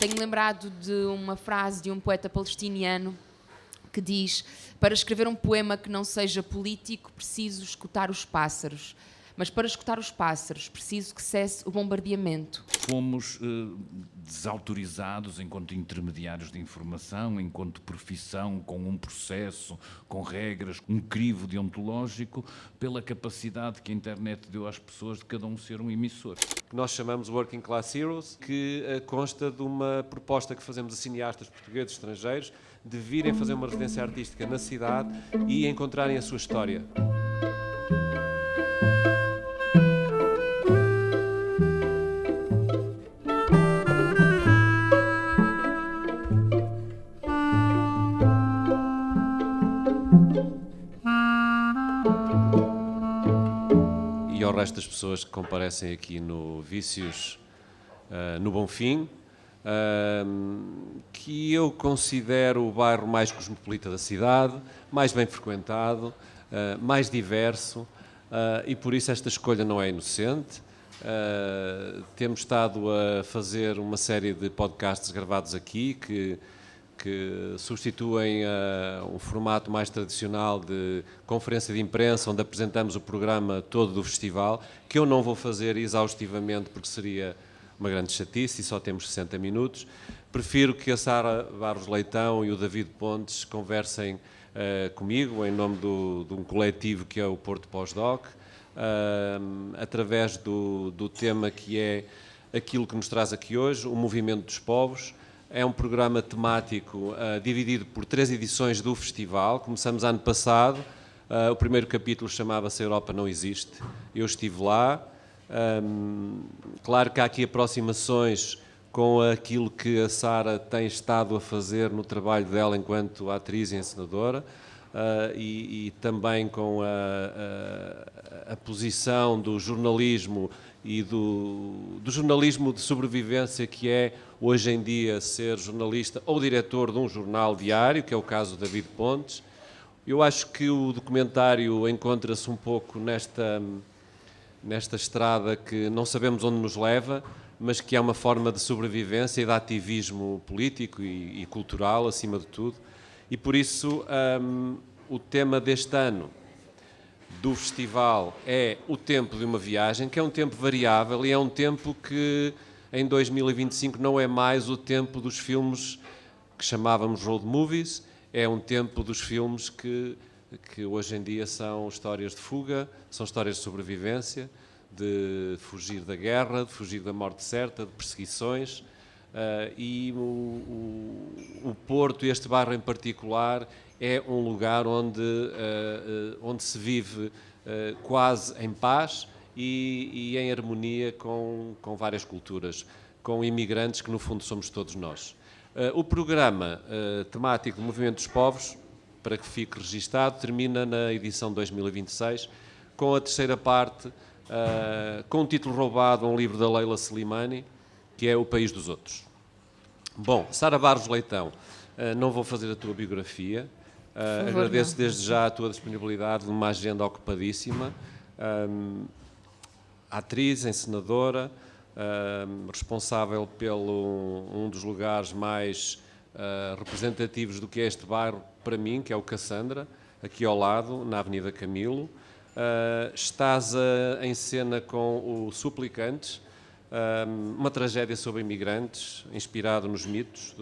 tenho lembrado de uma frase de um poeta palestiniano que diz: para escrever um poema que não seja político, preciso escutar os pássaros. Mas para escutar os pássaros, preciso que cesse o bombardeamento. Fomos desautorizados enquanto intermediários de informação, enquanto profissão, com um processo, com regras, um crivo deontológico, pela capacidade que a internet deu às pessoas de cada um ser um emissor. Nós chamamos Working Class Heroes, que consta de uma proposta que fazemos a cineastas portugueses e estrangeiros de virem fazer uma residência artística na cidade e encontrarem a sua história. E ao resto das pessoas que comparecem aqui no Vícios, no Bonfim, que eu considero o bairro mais cosmopolita da cidade, mais bem frequentado, mais diverso, e por isso esta escolha não é inocente. Temos estado a fazer uma série de podcasts gravados aqui que substituem um formato mais tradicional de conferência de imprensa, onde apresentamos o programa todo do festival, que eu não vou fazer exaustivamente porque seria uma grande chatice e só temos 60 minutos. Prefiro que a Sara Barros Leitão e o David Pontes conversem comigo, em nome de um coletivo que é o Porto Pós-Doc, através do tema que é aquilo que nos traz aqui hoje, o Movimento dos Povos. É um programa temático dividido por 3 edições do festival. Começamos ano passado, o primeiro capítulo chamava-se Europa Não Existe. Eu estive lá. Claro que há aqui aproximações com aquilo que a Sara tem estado a fazer no trabalho dela enquanto atriz e encenadora, e também com a posição do jornalismo e do jornalismo de sobrevivência que é, hoje em dia, ser jornalista ou diretor de um jornal diário, que é o caso do David Pontes. Eu acho que o documentário encontra-se um pouco nesta estrada que não sabemos onde nos leva, mas que é uma forma de sobrevivência e de ativismo político e cultural, acima de tudo. E por isso o tema deste ano do festival é o tempo de uma viagem, que é um tempo variável e é um tempo que em 2025 não é mais o tempo dos filmes que chamávamos road movies, é um tempo dos filmes que hoje em dia são histórias de fuga, são histórias de sobrevivência, de fugir da guerra, de fugir da morte certa, de perseguições, e o Porto, este bairro em particular, é um lugar onde se vive quase em paz e em harmonia com várias culturas, com imigrantes que no fundo somos todos nós. O programa temático do Movimento dos Povos, para que fique registado, termina na edição 2026 com a terceira parte, com um título roubado a um livro da Leila Slimani, que é O País dos Outros. Bom, Sara Barros Leitão, não vou fazer a tua biografia, agradeço desde já a tua disponibilidade numa agenda ocupadíssima, atriz, encenadora, responsável pelo um dos lugares mais representativos do que é este bairro para mim, que é o Cassandra, aqui ao lado, na Avenida Camilo. Estás em cena com o Suplicantes, uma tragédia sobre imigrantes, inspirado nos mitos,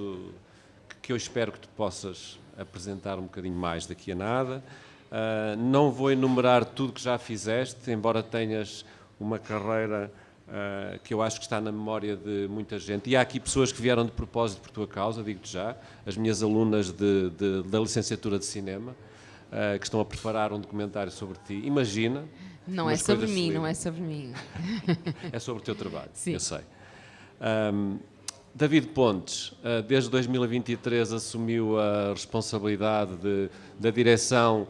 que eu espero que tu possas apresentar um bocadinho mais daqui a nada. Não vou enumerar tudo que já fizeste, embora tenhas uma carreira que eu acho que está na memória de muita gente. E há aqui pessoas que vieram de propósito por tua causa, digo-te já, as minhas alunas da licenciatura de cinema, que estão a preparar um documentário sobre ti. Imagina. Não é sobre mim, não é sobre mim. É sobre o teu trabalho, sim. Eu sei. David Pontes, desde 2023 assumiu a responsabilidade da direção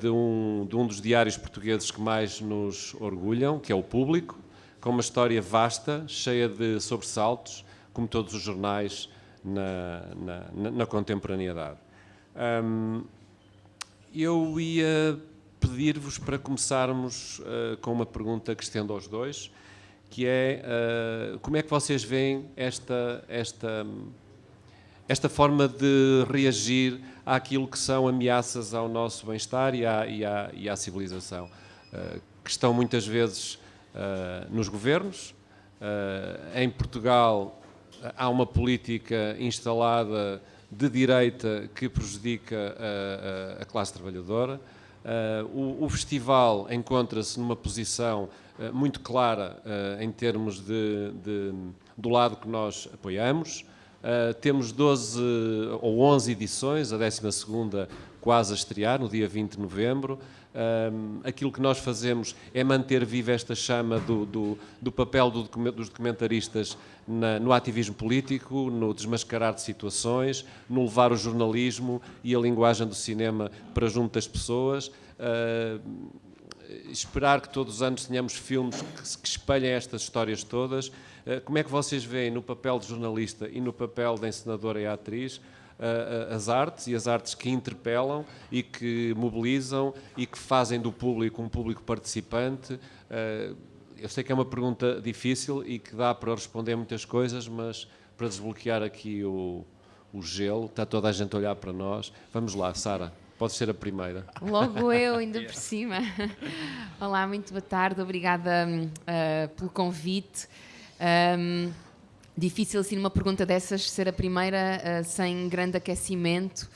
de um dos diários portugueses que mais nos orgulham, que é o Público, com uma história vasta, cheia de sobressaltos, como todos os jornais na contemporaneidade. Eu ia pedir-vos para começarmos com uma pergunta que estendo aos dois, que é como é que vocês veem esta forma de reagir àquilo que são ameaças ao nosso bem-estar e à civilização, que estão muitas vezes nos governos. Em Portugal há uma política instalada de direita que prejudica a classe trabalhadora. O festival encontra-se numa posição muito clara em termos do lado que nós apoiamos. Temos 12 ou 11 edições, a 12ª quase a estrear, no dia 20 de novembro. Aquilo que nós fazemos é manter viva esta chama do papel dos documentaristas no ativismo político, no desmascarar de situações, no levar o jornalismo e a linguagem do cinema para junto das pessoas. Esperar que todos os anos tenhamos filmes que espelhem estas histórias todas. Como é que vocês veem no papel de jornalista e no papel de encenadora e atriz as artes, e as artes que interpelam e que mobilizam e que fazem do público um público participante? Eu sei que é uma pergunta difícil e que dá para responder muitas coisas, mas para desbloquear aqui o gelo, está toda a gente a olhar para nós. Vamos lá, Sara. Pode ser a primeira. Logo eu, ainda por cima. Olá, muito boa tarde. Obrigada pelo convite. Difícil, assim, numa pergunta dessas, ser a primeira sem grande aquecimento.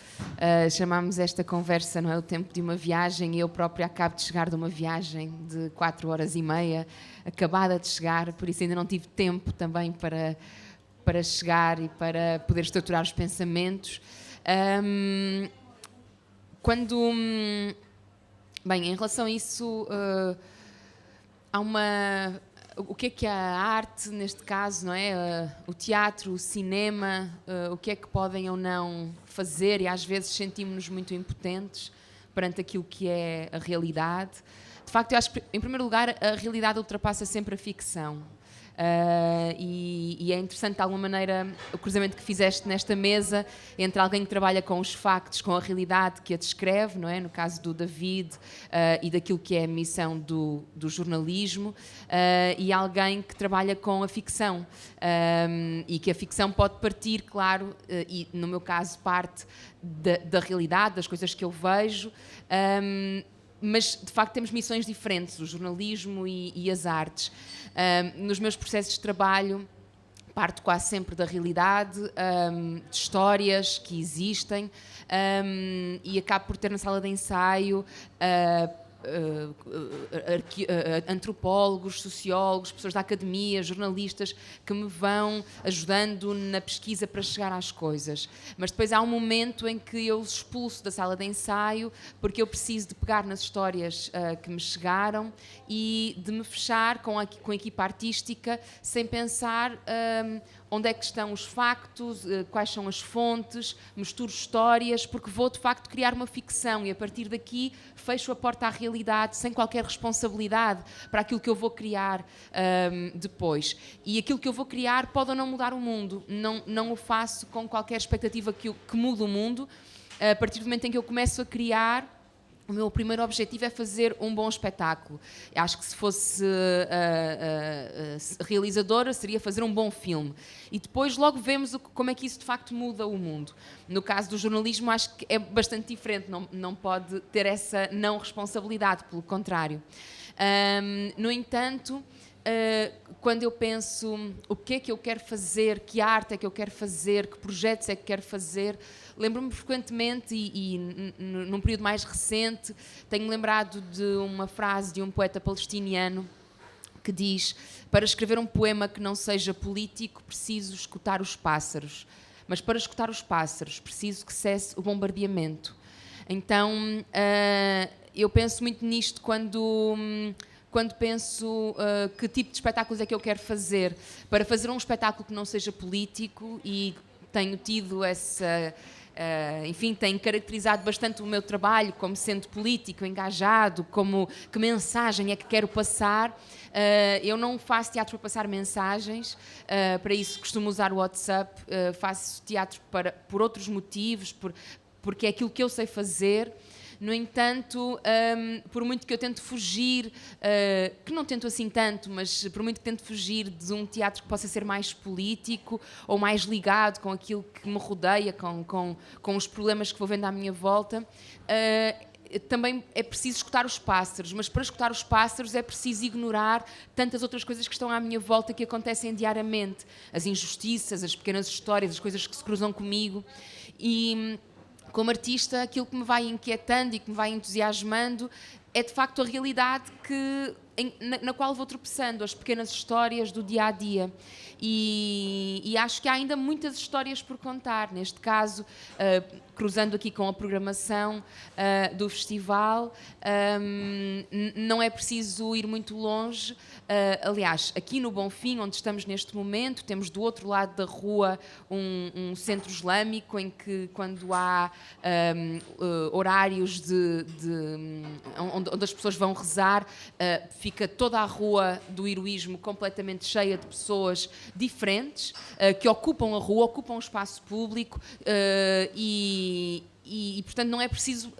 Chamámos esta conversa, não é, o tempo de uma viagem, e eu própria acabo de chegar de uma viagem de 4 horas e meia, acabada de chegar, por isso ainda não tive tempo também para chegar e para poder estruturar os pensamentos. Bem, em relação a isso, há uma... O que é a arte, neste caso, não é? O teatro, o cinema, o que é que podem ou não fazer, e às vezes sentimos-nos muito impotentes perante aquilo que é a realidade. De facto, eu acho que, em primeiro lugar, a realidade ultrapassa sempre a ficção. E é interessante, de alguma maneira, o cruzamento que fizeste nesta mesa entre alguém que trabalha com os factos, com a realidade que a descreve, não é? No caso do David, e daquilo que é a missão do jornalismo, e alguém que trabalha com a ficção, e que a ficção pode partir, claro, e no meu caso parte da realidade, das coisas que eu vejo, mas de facto temos missões diferentes, o jornalismo e as artes. Nos meus processos de trabalho parto quase sempre da realidade, de histórias que existem, e acabo por ter na sala de ensaio antropólogos, sociólogos, pessoas da academia, jornalistas que me vão ajudando na pesquisa para chegar às coisas. Mas depois há um momento em que eu os expulso da sala de ensaio, porque eu preciso de pegar nas histórias que me chegaram e de me fechar com a equipa artística, sem pensar onde é que estão os factos, quais são as fontes, misturo histórias, porque vou de facto criar uma ficção e a partir daqui fecho a porta à realidade sem qualquer responsabilidade para aquilo que eu vou criar depois. E aquilo que eu vou criar pode ou não mudar o mundo, não o faço com qualquer expectativa que mude o mundo. A partir do momento em que eu começo a criar, o meu primeiro objetivo é fazer um bom espetáculo. Acho que se fosse realizadora, seria fazer um bom filme. E depois logo vemos como é que isso de facto muda o mundo. No caso do jornalismo, acho que é bastante diferente. Não pode ter essa não responsabilidade, pelo contrário. No entanto, quando eu penso o que é que eu quero fazer, que arte é que eu quero fazer, que projetos é que quero fazer, lembro-me frequentemente, e num período mais recente, tenho lembrado de uma frase de um poeta palestiniano que diz: para escrever um poema que não seja político, preciso escutar os pássaros. Mas para escutar os pássaros, preciso que cesse o bombardeamento. Então, eu penso muito nisto quando penso que tipo de espetáculos é que eu quero fazer. Para fazer um espetáculo que não seja político, e tenho tido essa... enfim, tem caracterizado bastante o meu trabalho como sendo político, engajado, como que mensagem é que quero passar. Eu não faço teatro para passar mensagens, para isso costumo usar o WhatsApp, faço teatro por outros motivos, porque é aquilo que eu sei fazer. No entanto, por muito que eu tente fugir, que não tento assim tanto, mas por muito que tente fugir de um teatro que possa ser mais político ou mais ligado com aquilo que me rodeia, com os problemas que vou vendo à minha volta, também é preciso escutar os pássaros, mas para escutar os pássaros é preciso ignorar tantas outras coisas que estão à minha volta, que acontecem diariamente. As injustiças, as pequenas histórias, as coisas que se cruzam comigo. E, como artista, aquilo que me vai inquietando e que me vai entusiasmando é, de facto, a realidade na qual vou tropeçando, as pequenas histórias do dia-a-dia. E acho que há ainda muitas histórias por contar. Neste caso, cruzando aqui com a programação do festival, não é preciso ir muito longe. Aliás, aqui no Bonfim, onde estamos neste momento, temos do outro lado da rua um centro islâmico em que, quando há horários onde as pessoas vão rezar, fica toda a rua do heroísmo completamente cheia de pessoas diferentes, que ocupam a rua, ocupam o espaço público, e portanto não é preciso...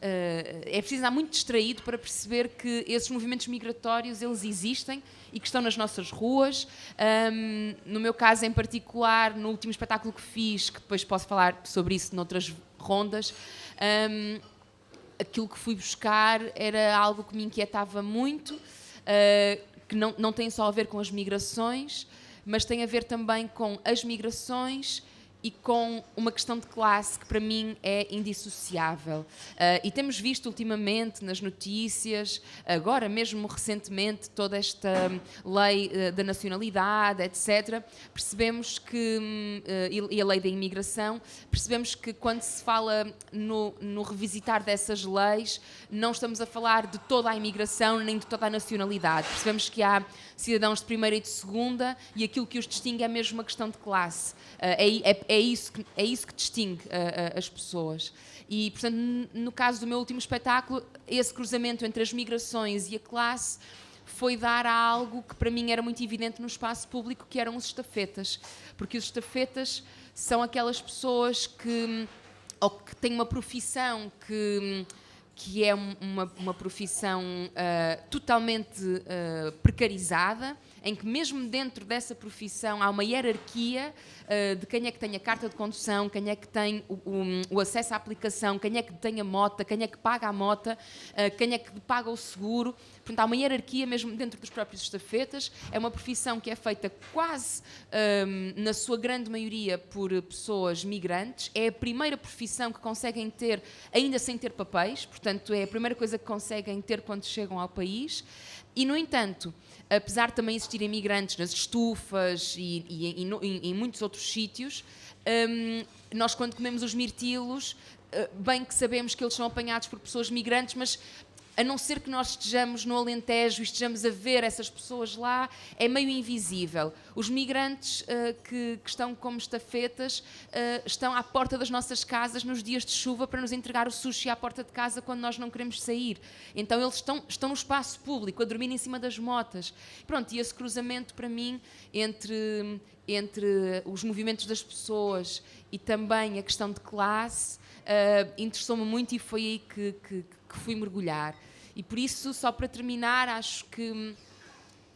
é preciso estar muito distraído para perceber que esses movimentos migratórios, eles existem e que estão nas nossas ruas. No meu caso em particular, no último espetáculo que fiz, que depois posso falar sobre isso noutras rondas, aquilo que fui buscar era algo que me inquietava muito, que não tem só a ver com as migrações, mas tem a ver também com as migrações e com uma questão de classe que para mim é indissociável. E temos visto ultimamente nas notícias, agora mesmo recentemente, toda esta lei da nacionalidade, etc. Percebemos que, e a lei da imigração, percebemos que quando se fala no revisitar dessas leis, não estamos a falar de toda a imigração nem de toda a nacionalidade. Percebemos que há cidadãos de primeira e de segunda e aquilo que os distingue é mesmo uma questão de classe. É isso que distingue as pessoas. E, portanto, no caso do meu último espetáculo, esse cruzamento entre as migrações e a classe foi dar a algo que para mim era muito evidente no espaço público, que eram os estafetas. Porque os estafetas são aquelas pessoas que têm uma profissão que é uma profissão totalmente precarizada, em que mesmo dentro dessa profissão há uma hierarquia de quem é que tem a carta de condução, quem é que tem o acesso à aplicação, quem é que tem a mota, quem é que paga a mota, quem é que paga o seguro. Portanto, há uma hierarquia mesmo dentro dos próprios estafetas. É uma profissão que é feita quase, na sua grande maioria, por pessoas migrantes. É a primeira profissão que conseguem ter, ainda sem ter papéis. Portanto, é a primeira coisa que conseguem ter quando chegam ao país. E, no entanto, apesar de também existirem migrantes nas estufas e em muitos outros sítios, nós, quando comemos os mirtilos, bem que sabemos que eles são apanhados por pessoas migrantes, mas a não ser que nós estejamos no Alentejo e estejamos a ver essas pessoas lá, é meio invisível. Os migrantes que estão como estafetas estão à porta das nossas casas nos dias de chuva para nos entregar o sushi à porta de casa quando nós não queremos sair. Então eles estão no espaço público, a dormir em cima das motas. Pronto, e esse cruzamento para mim entre os movimentos das pessoas e também a questão de classe interessou-me muito e foi aí que fui mergulhar. E por isso, só para terminar, acho que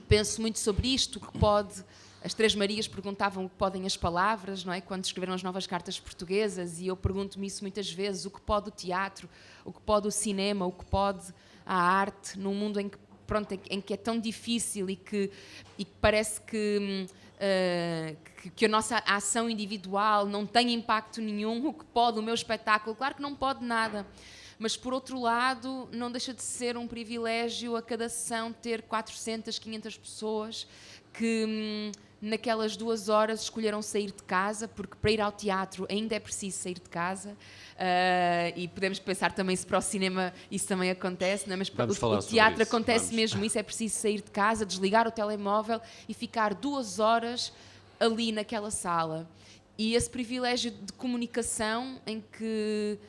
penso muito sobre isto, que pode... As Três Marias perguntavam o que podem as palavras, não é? Quando escreveram as novas cartas portuguesas, e eu pergunto-me isso muitas vezes, o que pode o teatro, o que pode o cinema, o que pode a arte, num mundo em que é tão difícil e que parece que a nossa ação individual não tem impacto nenhum. O que pode o meu espetáculo? Claro que não pode nada. Mas, por outro lado, não deixa de ser um privilégio a cada sessão ter 400, 500 pessoas que naquelas 2 horas escolheram sair de casa, porque para ir ao teatro ainda é preciso sair de casa. E podemos pensar também se para o cinema isso também acontece, não é? Mas o teatro acontece mesmo isso, é preciso sair de casa, desligar o telemóvel e ficar 2 horas ali naquela sala. E esse privilégio de comunicação em que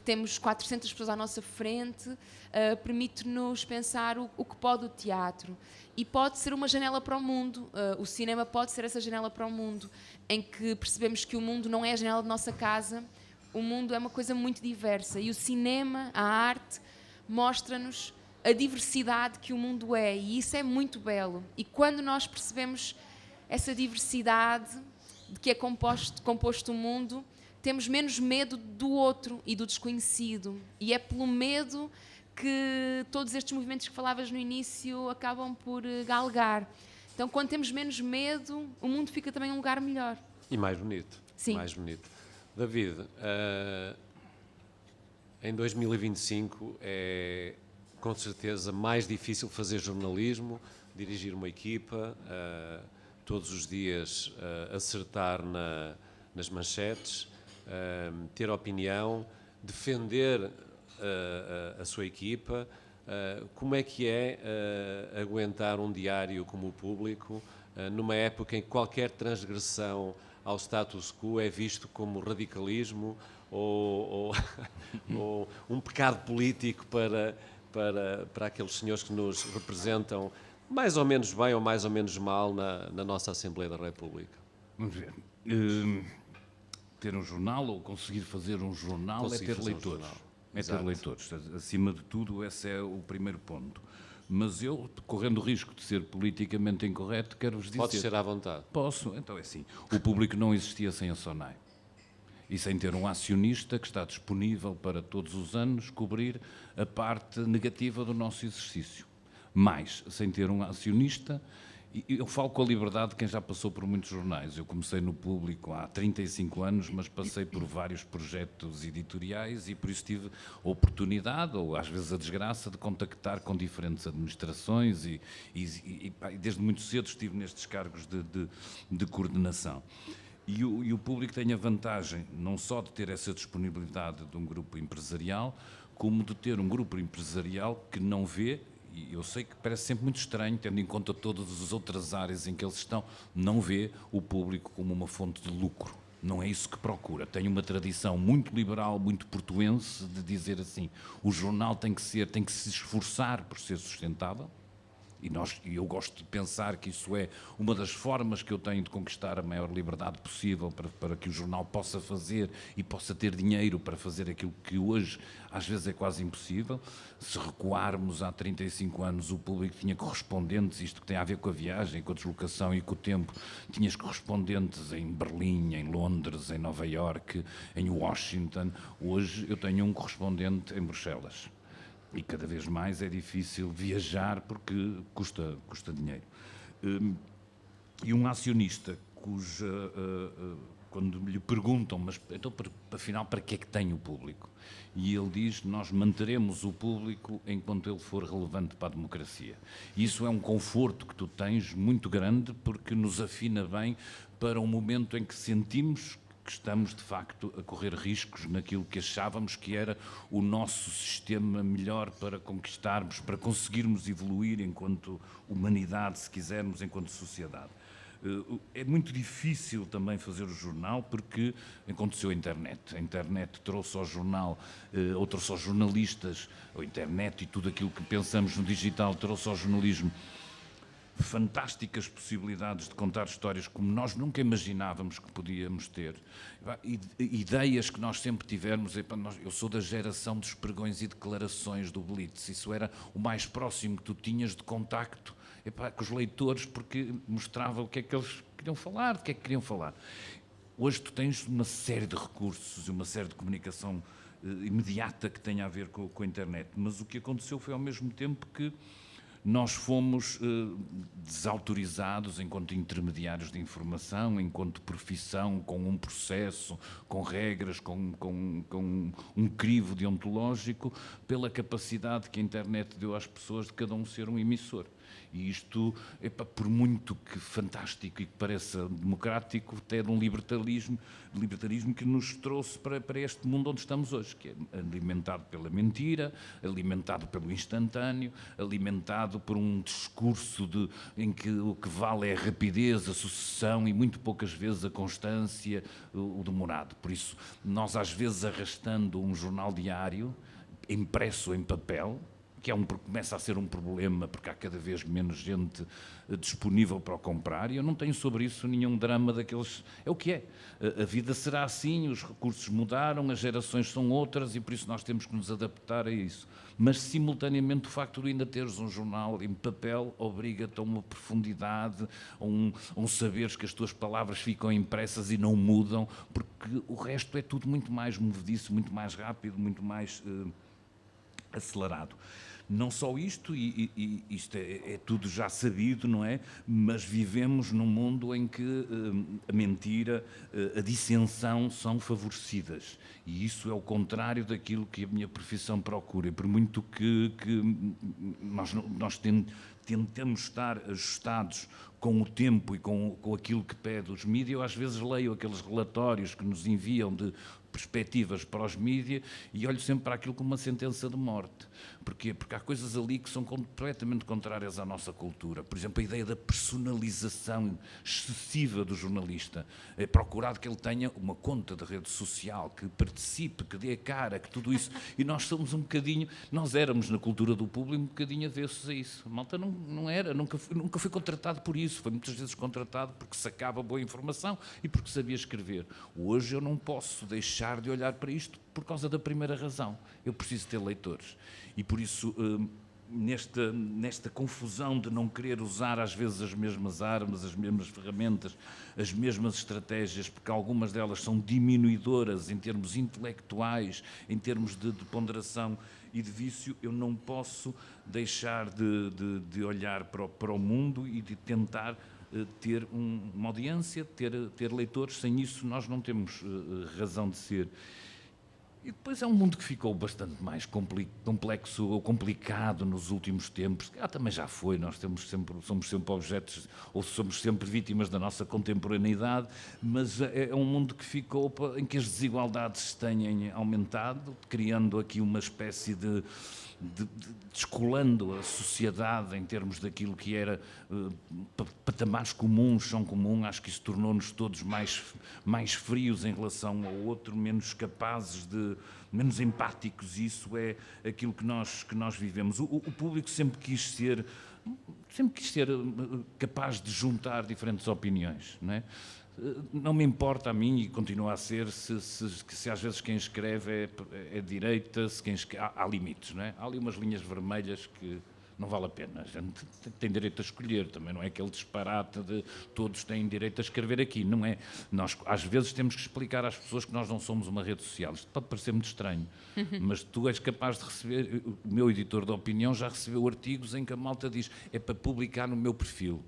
temos 400 pessoas à nossa frente, permite-nos pensar o que pode o teatro. E pode ser uma janela para o mundo. O cinema pode ser essa janela para o mundo, em que percebemos que o mundo não é a janela de nossa casa, o mundo é uma coisa muito diversa e o cinema, a arte, mostra-nos a diversidade que o mundo é, e isso é muito belo. E quando nós percebemos essa diversidade de que é composto o mundo, temos menos medo do outro e do desconhecido. E é pelo medo que todos estes movimentos que falavas no início acabam por galgar. Então, quando temos menos medo, o mundo fica também um lugar melhor. E mais bonito. Sim. Mais bonito. David, em 2025 é com certeza mais difícil fazer jornalismo, dirigir uma equipa, todos os dias acertar nas manchetes, ter opinião, defender a sua equipa. Como é que é aguentar um diário como o Público numa época em que qualquer transgressão ao status quo é visto como radicalismo ou um pecado político para aqueles senhores que nos representam mais ou menos bem ou mais ou menos mal na nossa Assembleia da República? Vamos ver. Ter um jornal ou conseguir fazer um jornal é ter leitores. É ter leitores. Acima de tudo, esse é o primeiro ponto. Mas eu, correndo o risco de ser politicamente incorreto, quero-vos dizer... Pode ser à vontade. Posso? Então é assim. O Público não existia sem a SONAI. E sem ter um acionista que está disponível para todos os anos cobrir a parte negativa do nosso exercício. Mas, sem ter um acionista... Eu falo com a liberdade de quem já passou por muitos jornais. Eu comecei no Público há 35 anos, mas passei por vários projetos editoriais e por isso tive a oportunidade, ou às vezes a desgraça, de contactar com diferentes administrações e desde muito cedo estive nestes cargos de coordenação. E o Público tem a vantagem não só de ter essa disponibilidade de um grupo empresarial, como de ter um grupo empresarial que não vê. E eu sei que parece sempre muito estranho, tendo em conta todas as outras áreas em que eles estão, não vê o Público como uma fonte de lucro. Não é isso que procura. Tem uma tradição muito liberal, muito portuense, de dizer assim, o jornal tem que se esforçar por ser sustentável. E eu gosto de pensar que isso é uma das formas que eu tenho de conquistar a maior liberdade possível para que o jornal possa fazer e possa ter dinheiro para fazer aquilo que hoje às vezes é quase impossível. Se recuarmos há 35 anos, o Público tinha correspondentes, isto que tem a ver com a viagem, com a deslocação e com o tempo, tinhas correspondentes em Berlim, em Londres, em Nova Iorque, em Washington. Hoje eu tenho um correspondente em Bruxelas. E cada vez mais é difícil viajar porque custa dinheiro. E um acionista quando lhe perguntam, mas então afinal para que é que tem o Público? E ele diz, nós manteremos o Público enquanto ele for relevante para a democracia. E isso é um conforto que tu tens muito grande porque nos afina bem para um momento em que sentimos que estamos, de facto, a correr riscos naquilo que achávamos que era o nosso sistema melhor para conquistarmos, para conseguirmos evoluir enquanto humanidade, se quisermos, enquanto sociedade. É muito difícil também fazer o jornal porque aconteceu a internet. A internet trouxe ao jornal, ou trouxe aos jornalistas, a internet e tudo aquilo que pensamos no digital trouxe ao jornalismo fantásticas possibilidades de contar histórias como nós nunca imaginávamos que podíamos ter. Ideias que nós sempre tivemos. Eu sou da geração dos pregões e declarações do Blitz. Isso era o mais próximo que tu tinhas de contacto com os leitores, porque mostrava o que é que eles queriam falar, do que é que queriam falar. Hoje tu tens uma série de recursos e uma série de comunicação imediata que tem a ver com a internet. Mas o que aconteceu foi ao mesmo tempo que nós fomos desautorizados enquanto intermediários de informação, enquanto profissão, com um processo, com regras, com um crivo deontológico, pela capacidade que a internet deu às pessoas de cada um ser um emissor. E isto, por muito que fantástico e que pareça democrático, até de um libertarismo que nos trouxe para este mundo onde estamos hoje, que é alimentado pela mentira, alimentado pelo instantâneo, alimentado por um discurso em que o que vale é a rapidez, a sucessão e muito poucas vezes a constância, o demorado. Por isso, nós às vezes arrastando um jornal diário, impresso em papel, que começa a ser um problema, porque há cada vez menos gente disponível para o comprar, e eu não tenho sobre isso nenhum drama daqueles... É o que é. A vida será assim, os recursos mudaram, as gerações são outras, e por isso nós temos que nos adaptar a isso. Mas, simultaneamente, o facto de ainda teres um jornal em papel obriga-te a uma profundidade, a um saberes que as tuas palavras ficam impressas e não mudam, porque o resto é tudo muito mais movediço, muito mais rápido, muito mais acelerado. Não só isto, e isto é tudo já sabido, não é? Mas vivemos num mundo em que a mentira, a dissensão são favorecidas. E isso é o contrário daquilo que a minha profissão procura. E por muito que nós tentamos estar ajustados com o tempo e com aquilo que pede os mídias, eu às vezes leio aqueles relatórios que nos enviam de perspectivas para os mídias e olho sempre para aquilo como uma sentença de morte. Porquê? Porque há coisas ali que são completamente contrárias à nossa cultura. Por exemplo, a ideia da personalização excessiva do jornalista. É procurado que ele tenha uma conta de rede social, que participe, que dê a cara, que tudo isso. E nós somos um bocadinho, nós éramos na cultura do público um bocadinho avessos a isso. A malta não era, nunca foi contratado por isso. Foi muitas vezes contratado porque sacava boa informação e porque sabia escrever. Hoje eu não posso deixar de olhar para isto por causa da primeira razão. Eu preciso ter leitores. E por isso, nesta confusão de não querer usar às vezes as mesmas armas, as mesmas ferramentas, as mesmas estratégias, porque algumas delas são diminuidoras em termos intelectuais, em termos de ponderação e de vício, eu não posso deixar de olhar para o mundo e de tentar ter uma audiência, ter leitores. Sem isso nós não temos razão de ser. E depois é um mundo que ficou bastante mais complexo ou complicado nos últimos tempos. Também já foi, nós somos sempre objetos, ou somos sempre vítimas da nossa contemporaneidade, mas é um mundo que ficou em que as desigualdades têm aumentado, criando aqui uma espécie de descolando a sociedade em termos daquilo que era patamares comuns, chão comum. Acho que isso tornou-nos todos mais frios em relação ao outro, menos capazes menos empáticos. Isso é aquilo que nós vivemos. O público sempre quis ser capaz de juntar diferentes opiniões, não é? Não me importa a mim, e continua a ser, se às vezes quem escreve é direita, há limites, não é? Há ali umas linhas vermelhas que não vale a pena. A gente tem direito a escolher, também não é aquele disparate de todos têm direito a escrever aqui, não é? Nós às vezes temos que explicar às pessoas que nós não somos uma rede social. Isto pode parecer muito estranho, mas tu és capaz de receber, o meu editor de opinião já recebeu artigos em que a malta diz, é para publicar no meu perfil.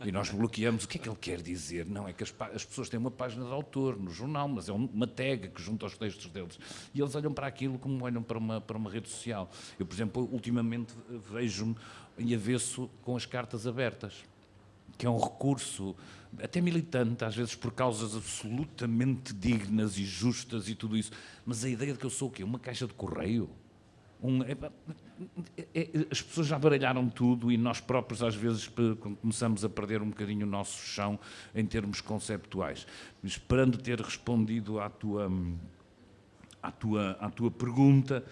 E nós bloqueamos. O que é que ele quer dizer? Não, é que as pessoas têm uma página de autor no jornal, mas é uma tag que junta os textos deles. E eles olham para aquilo como olham para uma rede social. Eu, por exemplo, ultimamente vejo-me em avesso com as cartas abertas, que é um recurso até militante, às vezes por causas absolutamente dignas e justas e tudo isso. Mas a ideia de que eu sou o quê? Uma caixa de correio? As pessoas já baralharam tudo e nós próprios às vezes começamos a perder um bocadinho o nosso chão em termos conceptuais. Esperando ter respondido à tua pergunta,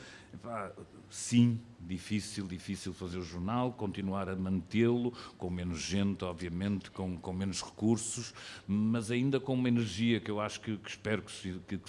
sim, difícil fazer o jornal, continuar a mantê-lo, com menos gente, obviamente, com menos recursos, mas ainda com uma energia que eu acho que espero que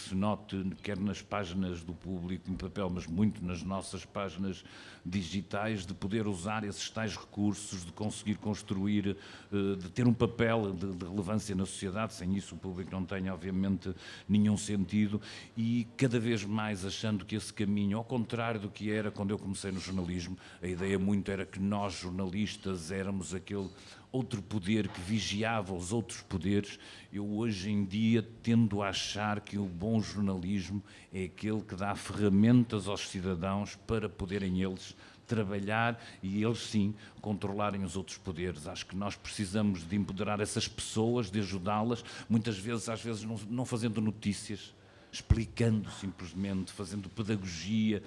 se note, quer nas páginas do Público em papel, mas muito nas nossas páginas digitais, de poder usar esses tais recursos, de conseguir construir, de ter um papel de relevância na sociedade. Sem isso o Público não tem, obviamente, nenhum sentido, e cada vez mais achando que esse caminho, ao contrário do que era quando eu comecei no jornalismo, a ideia muito era que nós, jornalistas, éramos aquele outro poder que vigiava os outros poderes. Eu hoje em dia tendo a achar que o bom jornalismo é aquele que dá ferramentas aos cidadãos para poderem eles trabalhar e eles sim controlarem os outros poderes. Acho que nós precisamos de empoderar essas pessoas, de ajudá-las, muitas vezes, às vezes não fazendo notícias, explicando simplesmente, fazendo pedagogia,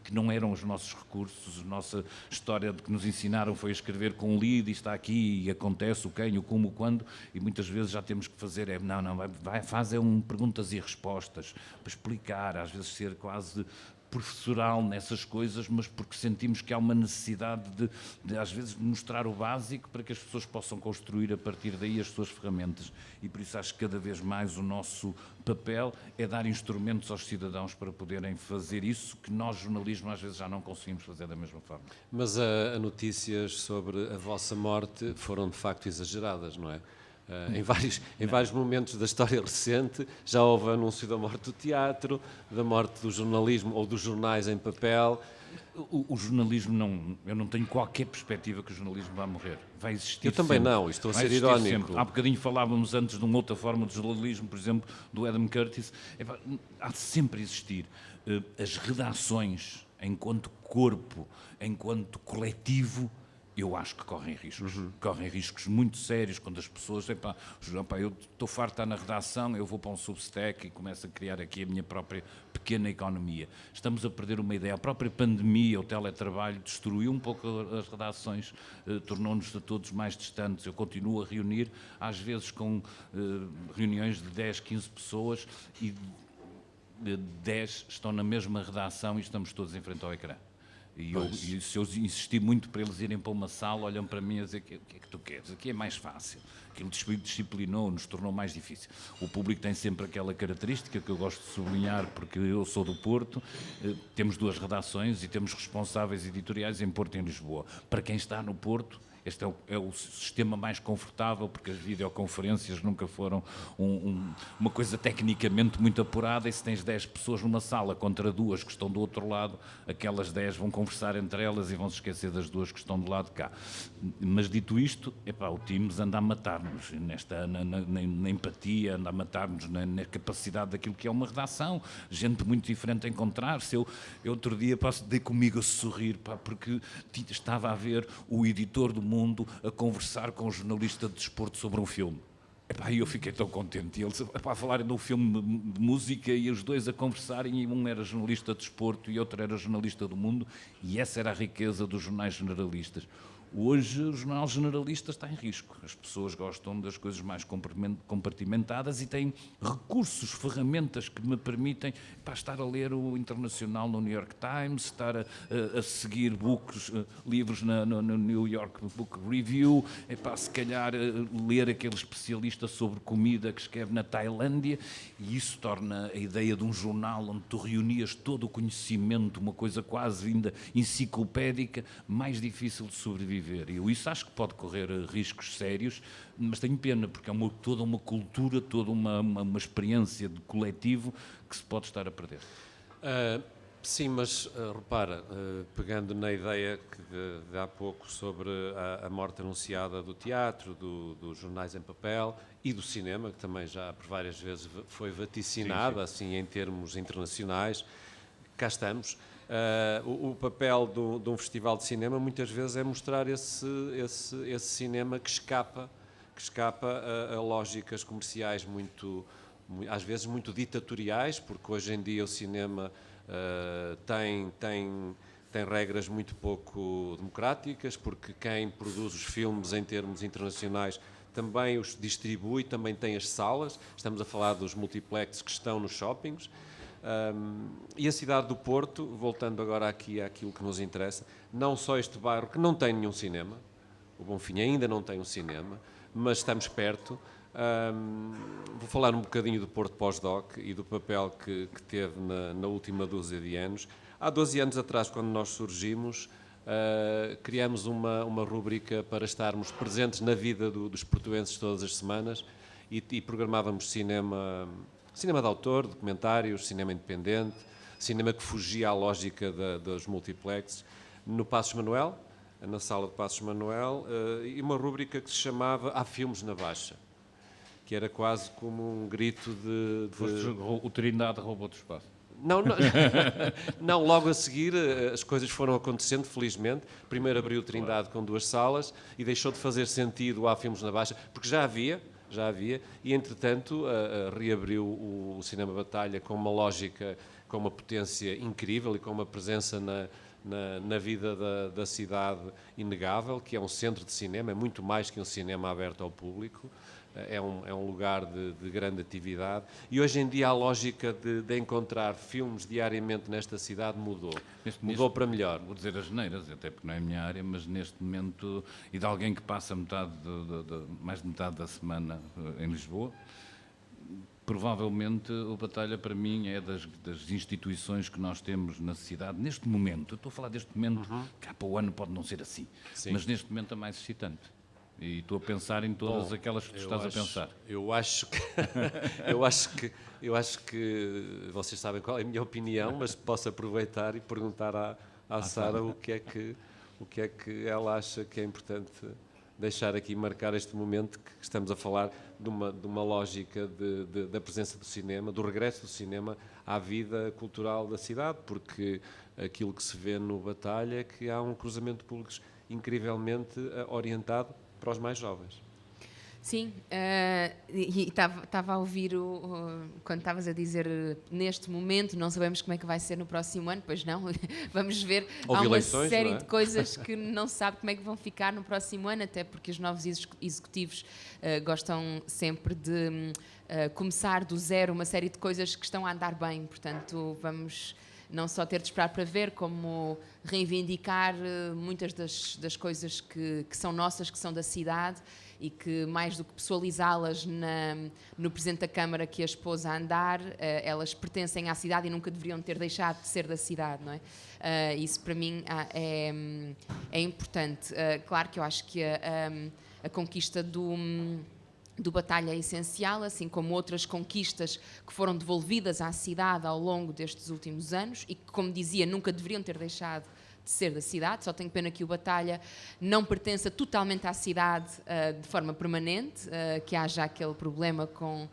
que não eram os nossos recursos. A nossa história de que nos ensinaram foi a escrever com lead, e está aqui, e acontece o quem, o como, o quando, e muitas vezes já temos que fazer, fazer perguntas e respostas, para explicar, às vezes ser quase professoral nessas coisas, mas porque sentimos que há uma necessidade de às vezes mostrar o básico para que as pessoas possam construir a partir daí as suas ferramentas, e por isso acho que cada vez mais o nosso papel é dar instrumentos aos cidadãos para poderem fazer isso que nós, jornalismo, às vezes já não conseguimos fazer da mesma forma. Mas a notícias sobre a vossa morte foram de facto exageradas, não é? Em vários momentos da história recente já houve anúncio da morte do teatro, da morte do jornalismo ou dos jornais em papel. O jornalismo eu não tenho qualquer perspectiva que o jornalismo vá morrer. Vai existir. Eu também sempre. não, estou a Vai ser existir irónico. Sempre. Há bocadinho falávamos antes de uma outra forma de jornalismo, por exemplo, do Adam Curtis. Há de sempre existir. As redações, enquanto corpo, enquanto coletivo, eu acho que correm riscos. Correm riscos muito sérios quando as pessoas... eu estou farto de estar na redação, eu vou para um Substack e começo a criar aqui a minha própria pequena economia. Estamos a perder uma ideia. A própria pandemia, o teletrabalho, destruiu um pouco as redações, tornou-nos a todos mais distantes. Eu continuo a reunir, às vezes com reuniões de 10, 15 pessoas, e 10 estão na mesma redação e estamos todos em frente ao ecrã. E se eu insisti muito para eles irem para uma sala, olham para mim e dizem: o que é que tu queres? Aqui é mais fácil. Aquilo disciplinou, nos tornou mais difícil. O público tem sempre aquela característica que eu gosto de sublinhar, porque eu sou do Porto, temos 2 redações e temos responsáveis editoriais em Porto e em Lisboa. Para quem está no Porto, este é o sistema mais confortável, porque as videoconferências nunca foram uma coisa tecnicamente muito apurada, e se tens 10 pessoas numa sala contra 2 que estão do outro lado, aquelas 10 vão conversar entre elas e vão se esquecer das 2 que estão do lado de cá. Mas dito isto, o Teams anda a matar-nos na empatia, anda a matar-nos na capacidade daquilo que é uma redação, gente muito diferente a encontrar-se. Eu outro dia dei comigo a sorrir, porque estava a ver o editor do Mundo a conversar com um jornalista de desporto sobre um filme. E eu fiquei tão contente. E eles a falarem de um filme de música e os dois a conversarem, e um era jornalista de desporto e outro era jornalista do Mundo, e essa era a riqueza dos jornais generalistas. Hoje o jornal generalista está em risco. As pessoas gostam das coisas mais compartimentadas e têm recursos, ferramentas que me permitem estar a ler o Internacional no New York Times, estar a seguir livros no New York Book Review, se calhar ler aquele especialista sobre comida que escreve na Tailândia, e isso torna a ideia de um jornal onde tu reunias todo o conhecimento, uma coisa quase ainda enciclopédica, mais difícil de sobreviver. E eu isso acho que pode correr riscos sérios, mas tenho pena, porque é toda uma cultura, toda uma experiência de coletivo que se pode estar a perder. Sim, mas repara, pegando na ideia de há pouco sobre a morte anunciada do teatro, dos jornais em papel e do cinema, que também já por várias vezes foi vaticinada, assim, em termos internacionais, cá estamos. O papel de um festival de cinema muitas vezes é mostrar esse cinema que escapa a lógicas comerciais às vezes muito ditatoriais, porque hoje em dia o cinema tem regras muito pouco democráticas, porque quem produz os filmes em termos internacionais também os distribui, também tem as salas. Estamos a falar dos multiplexes que estão nos shoppings. E a cidade do Porto, voltando agora aqui àquilo que nos interessa, não só este bairro que não tem nenhum cinema, o Bonfim ainda não tem um cinema, mas estamos perto. Vou falar um bocadinho do Porto Pós-Doc e do papel que teve na última dúzia de anos. Há 12 anos atrás, quando nós surgimos, criamos uma rúbrica para estarmos presentes na vida dos portuenses todas as semanas, e programávamos cinema de autor, documentários, cinema independente, cinema que fugia à lógica dos multiplexes, no Passos Manuel, na sala de Passos Manuel, e uma rúbrica que se chamava Há Filmes na Baixa, que era quase como um grito de... O Trindade roubou do espaço. Não, logo a seguir as coisas foram acontecendo, felizmente. Primeiro abriu o Trindade com 2 salas e deixou de fazer sentido Há Filmes na Baixa, porque já havia, e entretanto reabriu o Cinema Batalha com uma lógica, com uma potência incrível e com uma presença na vida da cidade inegável, que é um centro de cinema, é muito mais que um cinema aberto ao público. é um lugar de grande atividade. E hoje em dia a lógica de encontrar filmes diariamente nesta cidade mudou. Mudou para melhor. Vou dizer as neiras, até porque não é a minha área, mas neste momento, e de alguém que passa mais de metade da semana em Lisboa, provavelmente o Batalha para mim é das instituições que nós temos na cidade, neste momento, eu estou a falar deste momento, cá para o ano pode não ser assim, Sim. mas neste momento é mais excitante. E estou a pensar em todas aquelas que tu estás a pensar. Eu acho que vocês sabem qual é a minha opinião, mas posso aproveitar e perguntar à Sara o que é que ela acha que é importante deixar aqui marcar este momento que estamos a falar de uma lógica da presença do cinema, do regresso do cinema à vida cultural da cidade, porque aquilo que se vê no Batalha é que há um cruzamento de públicos incrivelmente orientado para os mais jovens. Sim, e estava a ouvir quando estavas a dizer neste momento, não sabemos como é que vai ser no próximo ano, pois não, vamos ver, há uma série de coisas que não se sabe como é que vão ficar no próximo ano, até porque os novos executivos gostam sempre de começar do zero uma série de coisas que estão a andar bem, portanto vamos não só ter de esperar para ver, como reivindicar muitas das coisas que são nossas, que são da cidade, e que mais do que pessoalizá-las no Presidente da Câmara que as pôs a andar, elas pertencem à cidade e nunca deveriam ter deixado de ser da cidade, não é? Isso para mim é importante. Claro que eu acho que a conquista do Batalha é essencial, assim como outras conquistas que foram devolvidas à cidade ao longo destes últimos anos e que, como dizia, nunca deveriam ter deixado de ser da cidade. Só tenho pena que o Batalha não pertença totalmente à cidade de forma permanente, que haja aquele problema com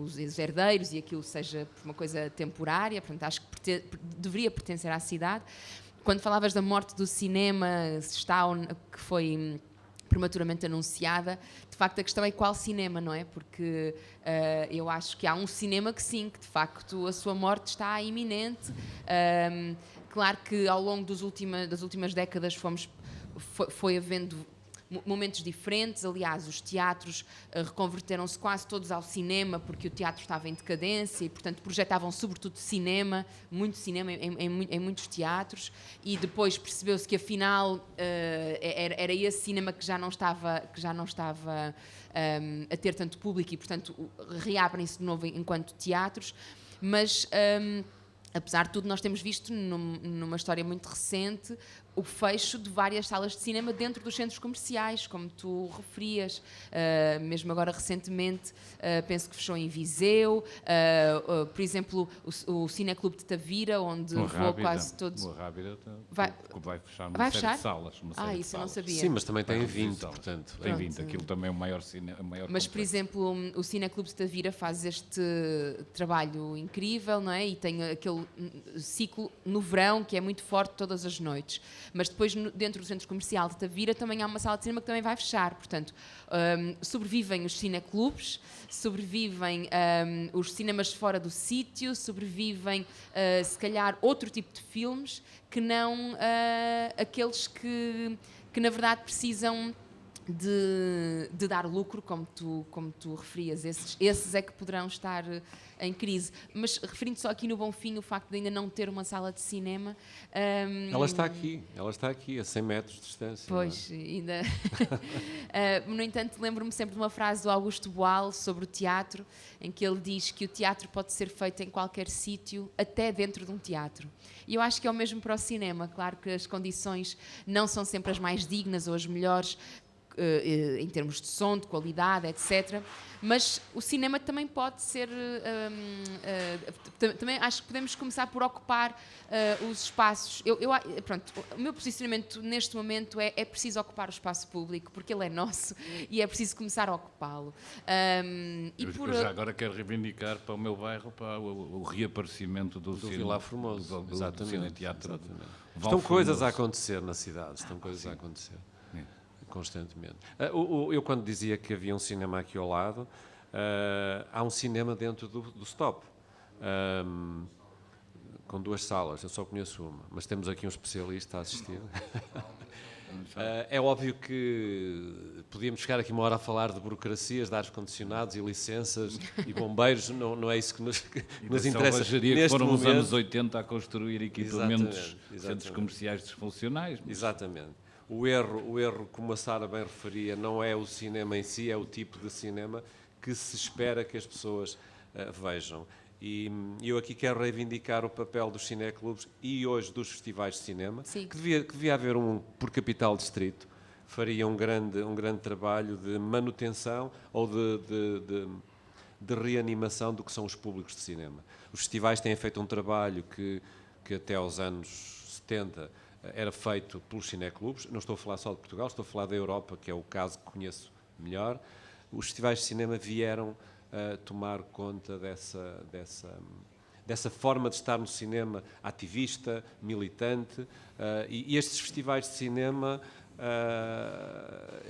os herdeiros e aquilo seja uma coisa temporária. Portanto, acho que deveria pertencer à cidade. Quando falavas da morte do cinema, que foi prematuramente anunciada, de facto a questão é qual cinema, não é? Porque eu acho que há um cinema que sim, que de facto a sua morte está iminente. Claro que ao longo das últimas décadas foi havendo momentos diferentes. Aliás, os teatros reconverteram-se quase todos ao cinema porque o teatro estava em decadência e, portanto, projetavam sobretudo cinema, muito cinema em muitos teatros, e depois percebeu-se que afinal era esse cinema que já não estava a ter tanto público e, portanto, reabrem-se de novo enquanto teatros, mas apesar de tudo, nós temos visto numa história muito recente o fecho de várias salas de cinema dentro dos centros comerciais, como tu referias. Mesmo agora recentemente, penso que fechou em Viseu. Por exemplo, o Cineclube de Tavira, onde levou quase todos... O Rábida vai fechar vai fechar? De salas. Isso eu não sabia. Sim, mas também tem 20, portanto. Tem 20, aquilo também é o maior cinema. Mas, por exemplo, o Cineclube de Tavira faz este trabalho incrível, não é? E tem aquele ciclo no verão que é muito forte todas as noites. Mas depois, dentro do centro comercial de Tavira, também há uma sala de cinema que também vai fechar. Portanto, sobrevivem os cineclubes, sobrevivem os cinemas fora do sítio, sobrevivem, se calhar, outro tipo de filmes que não aqueles que na verdade precisam de dar lucro, como tu referias. Esses é que poderão estar em crise. Mas, referindo só aqui no Bonfim, o facto de ainda não ter uma sala de cinema... Ela está aqui, a 100 metros de distância. Pois, ainda... no entanto, lembro-me sempre de uma frase do Augusto Boal sobre o teatro, em que ele diz que o teatro pode ser feito em qualquer sítio, até dentro de um teatro. E eu acho que é o mesmo para o cinema. Claro que as condições não são sempre as mais dignas ou as melhores, em termos de som, de qualidade, etc. Mas o cinema também pode ser... também acho que podemos começar por ocupar os espaços. Pronto, o meu posicionamento neste momento é preciso ocupar o espaço público, porque ele é nosso e é preciso começar a ocupá-lo. Eu já agora quero reivindicar para o meu bairro para o reaparecimento do Vilar Formoso. Do Cineteatro. Estão coisas a acontecer na cidade, a acontecer. Constantemente. Eu quando dizia que havia um cinema aqui ao lado, há um cinema dentro do Stop, com 2 salas, eu só conheço uma, mas temos aqui um especialista a assistir. É óbvio que podíamos chegar aqui uma hora a falar de burocracias, de ar-condicionados e licenças e bombeiros, não é isso que nos interessa que foram momento. os anos 80 a construir equipamentos, centros comerciais disfuncionais. Exatamente. O erro, como a Sara bem referia, não é o cinema em si, é o tipo de cinema que se espera que as pessoas vejam. E eu aqui quero reivindicar o papel dos cineclubes e hoje dos festivais de cinema, que devia haver um por capital distrito, faria um grande trabalho de manutenção ou de reanimação do que são os públicos de cinema. Os festivais têm feito um trabalho que até aos anos 70 era feito pelos cineclubes, não estou a falar só de Portugal, estou a falar da Europa, que é o caso que conheço melhor. Os festivais de cinema vieram tomar conta dessa forma de estar no cinema ativista, militante, e estes festivais de cinema,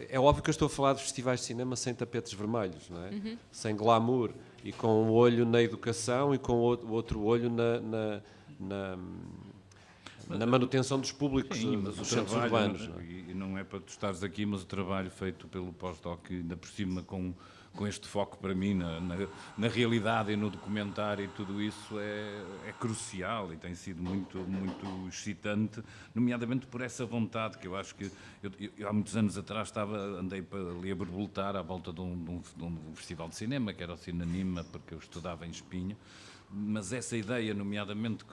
é óbvio que eu estou a falar de festivais de cinema sem tapetes vermelhos, não é? Sem glamour, e com um olho na educação e com o outro olho na manutenção dos públicos dos centros urbanos. Não é? E não é para tu estares aqui, mas o trabalho feito pelo pós-doc, ainda por cima com este foco para mim na realidade e no documentário e tudo isso é crucial e tem sido muito excitante, nomeadamente por essa vontade que eu acho que eu há muitos anos atrás andei ali a borboletar à volta de um festival de cinema, que era o Cinanima, porque eu estudava em Espinho. Mas essa ideia, nomeadamente,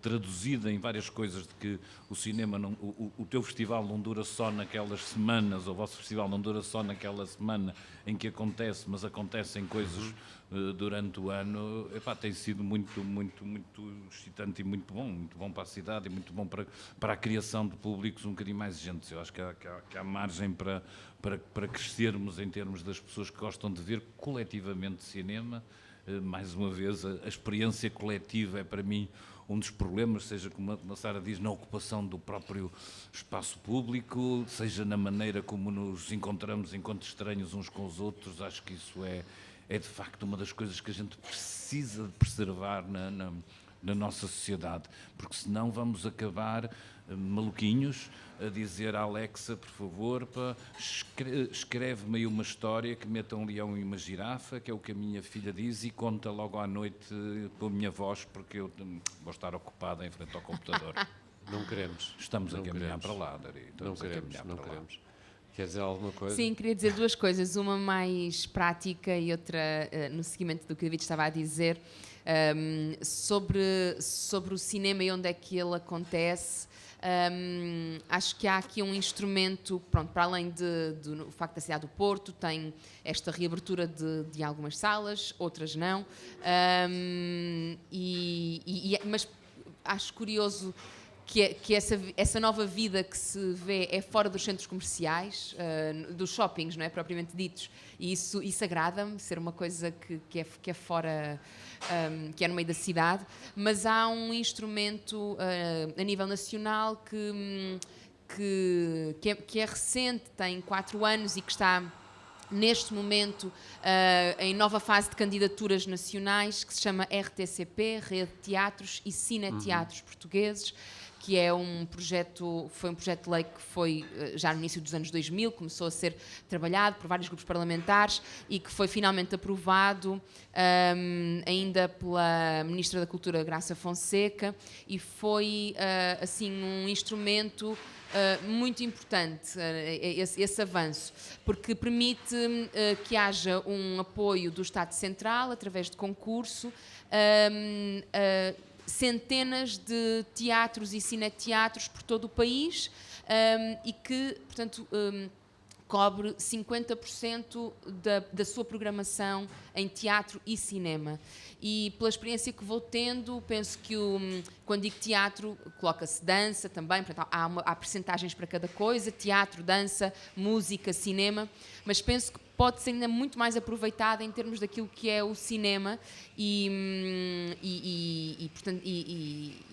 traduzida em várias coisas, de que o cinema, o teu festival não dura só naquelas semanas, ou o vosso festival não dura só naquela semana em que acontece, mas acontecem coisas durante o ano, tem sido muito excitante e muito bom para a cidade e muito bom para a criação de públicos um bocadinho mais exigentes. Eu acho que há margem para crescermos em termos das pessoas que gostam de ver coletivamente cinema. Mais uma vez, a experiência coletiva é para mim um dos problemas, seja como a Sara diz, na ocupação do próprio espaço público, seja na maneira como nos encontramos enquanto estranhos uns com os outros. Acho que isso é de facto uma das coisas que a gente precisa de preservar na nossa sociedade, porque senão vamos acabar maluquinhos a dizer à Alexa, por favor, escreve-me aí uma história que meta um leão e uma girafa, que é o que a minha filha diz, e conta logo à noite com a minha voz, porque eu vou estar ocupada em frente ao computador. Não queremos. Estamos a caminhar para lá, Dari. Não queremos. Quer dizer alguma coisa? Sim, queria dizer duas coisas, uma mais prática e outra no seguimento do que o David estava a dizer, sobre o cinema e onde é que ele acontece. Acho que há aqui um instrumento, pronto, para além do facto da cidade do Porto, tem esta reabertura de algumas salas, outras não, mas acho curioso que essa nova vida que se vê é fora dos centros comerciais, dos shoppings, não é, propriamente ditos, e isso agrada-me, ser uma coisa que é fora, que é no meio da cidade, mas há um instrumento a nível nacional que é recente, tem 4 anos e que está neste momento em nova fase de candidaturas nacionais, que se chama RTCP, Rede de Teatros e Cineteatros Portugueses, que é foi um projeto de lei que foi já no início dos anos 2000, começou a ser trabalhado por vários grupos parlamentares e que foi finalmente aprovado ainda pela Ministra da Cultura, Graça Fonseca, e foi assim um instrumento muito importante, esse avanço, porque permite que haja um apoio do Estado Central através de concurso, centenas de teatros e cineteatros por todo o país, e que, portanto, cobre 50% da sua programação em teatro e cinema. E pela experiência que vou tendo, penso que quando digo teatro, coloca-se dança também, portanto, há percentagens para cada coisa, teatro, dança, música, cinema, mas penso que pode ser ainda muito mais aproveitada em termos daquilo que é o cinema portanto,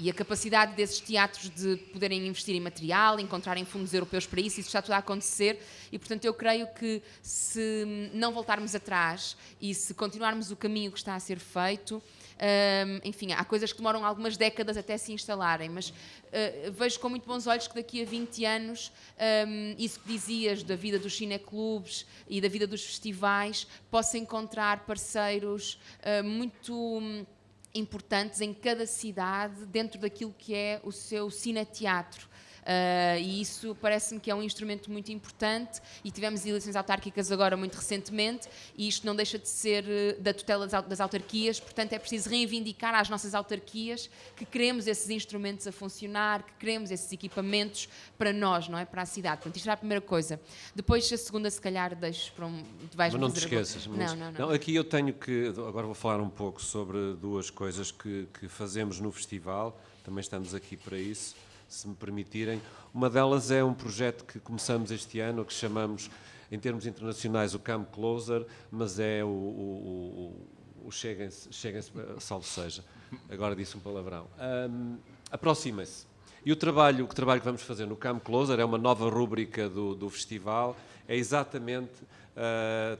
a capacidade desses teatros de poderem investir em material, encontrarem fundos europeus para isso está tudo a acontecer e, portanto, eu creio que se não voltarmos atrás e se continuarmos o caminho que está a ser feito, Enfim, há coisas que demoram algumas décadas até se instalarem, mas vejo com muito bons olhos que daqui a 20 anos, isso que dizias da vida dos cineclubes e da vida dos festivais, possa encontrar parceiros muito importantes em cada cidade dentro daquilo que é o seu cineteatro. E isso parece-me que é um instrumento muito importante, e tivemos eleições autárquicas agora muito recentemente, e isto não deixa de ser da tutela das autarquias, portanto é preciso reivindicar às nossas autarquias que queremos esses instrumentos a funcionar, que queremos esses equipamentos para nós, não é? Para a cidade. Portanto, isto era a primeira coisa. Depois, a segunda, se calhar, deixo para um... Mas não te esqueças. Não. Aqui eu tenho que... Agora vou falar um pouco sobre duas coisas que fazemos no festival, também estamos aqui para isso, se me permitirem. Uma delas é um projeto que começamos este ano, que chamamos, em termos internacionais, o Come Closer, mas é o Cheguem-se, salvo seja. Agora disse um palavrão. Aproximem-se. E o trabalho que vamos fazer no Come Closer é uma nova rúbrica do festival, é exatamente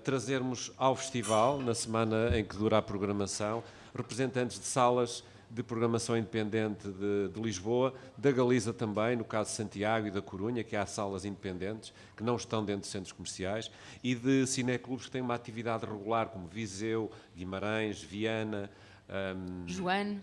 trazermos ao festival, na semana em que dura a programação, representantes de salas de programação independente de Lisboa, da Galiza também, no caso de Santiago e da Corunha, que há salas independentes que não estão dentro de centros comerciais, e de cineclubes que têm uma atividade regular, como Viseu, Guimarães, Viana, Joane,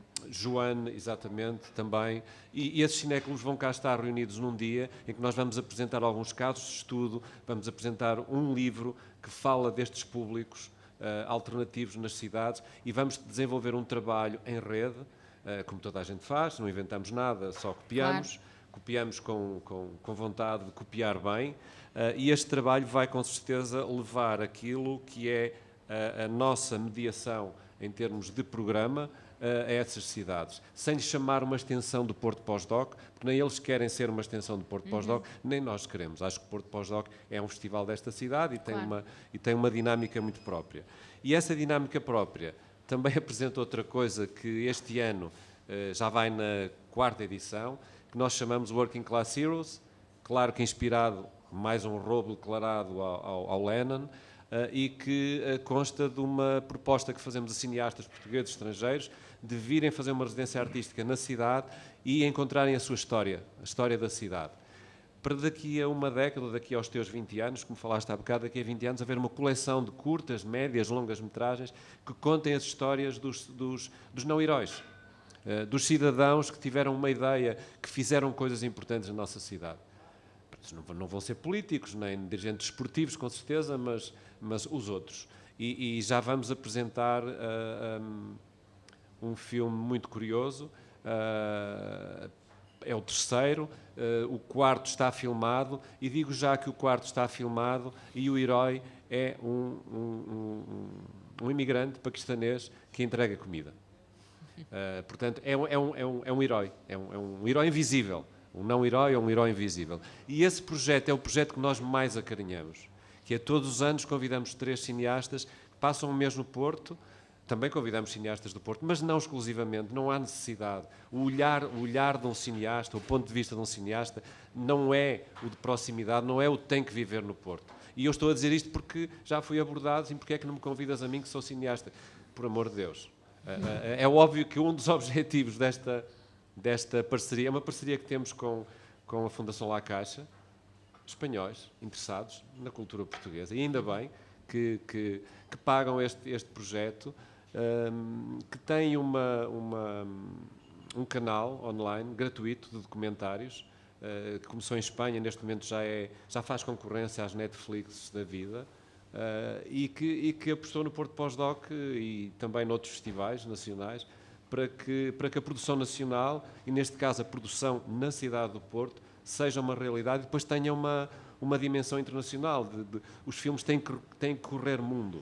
exatamente, também. E esses cineclubes vão cá estar reunidos num dia em que nós vamos apresentar alguns casos de estudo, vamos apresentar um livro que fala destes públicos alternativos nas cidades, e vamos desenvolver um trabalho em rede, como toda a gente faz, não inventamos nada, só copiamos, claro. Copiamos com vontade de copiar bem, e este trabalho vai com certeza levar aquilo que é a nossa mediação em termos de programa a essas cidades, sem lhes chamar uma extensão do Porto Pós-Doc, porque nem eles querem ser uma extensão do Porto Pós-Doc, nem nós queremos. Acho que o Porto Pós-Doc é um festival desta cidade e tem uma dinâmica muito própria. E essa dinâmica própria também apresenta outra coisa que este ano já vai na 4ª edição, que nós chamamos Working Class Heroes, claro que inspirado, mais um roubo declarado ao Lennon, e que consta de uma proposta que fazemos a cineastas portugueses e estrangeiros de virem fazer uma residência artística na cidade e encontrarem a sua história, a história da cidade. Para daqui a uma década, daqui aos teus 20 anos, como falaste há bocado, daqui a 20 anos, haver uma coleção de curtas, médias, longas metragens que contem as histórias dos não-heróis, dos cidadãos que tiveram uma ideia, que fizeram coisas importantes na nossa cidade. Não vão ser políticos, nem dirigentes esportivos, com certeza, mas os outros. E já vamos apresentar um filme muito curioso, é o 3º, o 4º está filmado, e digo já que o 4º está filmado e o herói é um imigrante paquistanês que entrega comida. Portanto, é um herói, é um herói invisível. Um não-herói ou um herói invisível. E esse projeto é o projeto que nós mais acarinhamos, que é todos os anos convidamos 3 cineastas que passam um mês no Porto, também convidamos cineastas do Porto, mas não exclusivamente, não há necessidade. O olhar de um cineasta, o ponto de vista de um cineasta, não é o de proximidade, não é o que tem que viver no Porto. E eu estou a dizer isto porque já fui abordado, e porque é que não me convidas a mim, que sou cineasta? Por amor de Deus. É óbvio que um dos objetivos desta parceria, é uma parceria que temos com a Fundação La Caixa, espanhóis interessados na cultura portuguesa, e ainda bem que pagam este projeto, que tem um canal online gratuito de documentários, que começou em Espanha, neste momento já faz concorrência às Netflix da vida, e que apostou no Porto Pós-Doc e também noutros festivais nacionais, para que a produção nacional, e neste caso a produção na cidade do Porto, seja uma realidade e depois tenha uma dimensão internacional. Os filmes têm que correr mundo.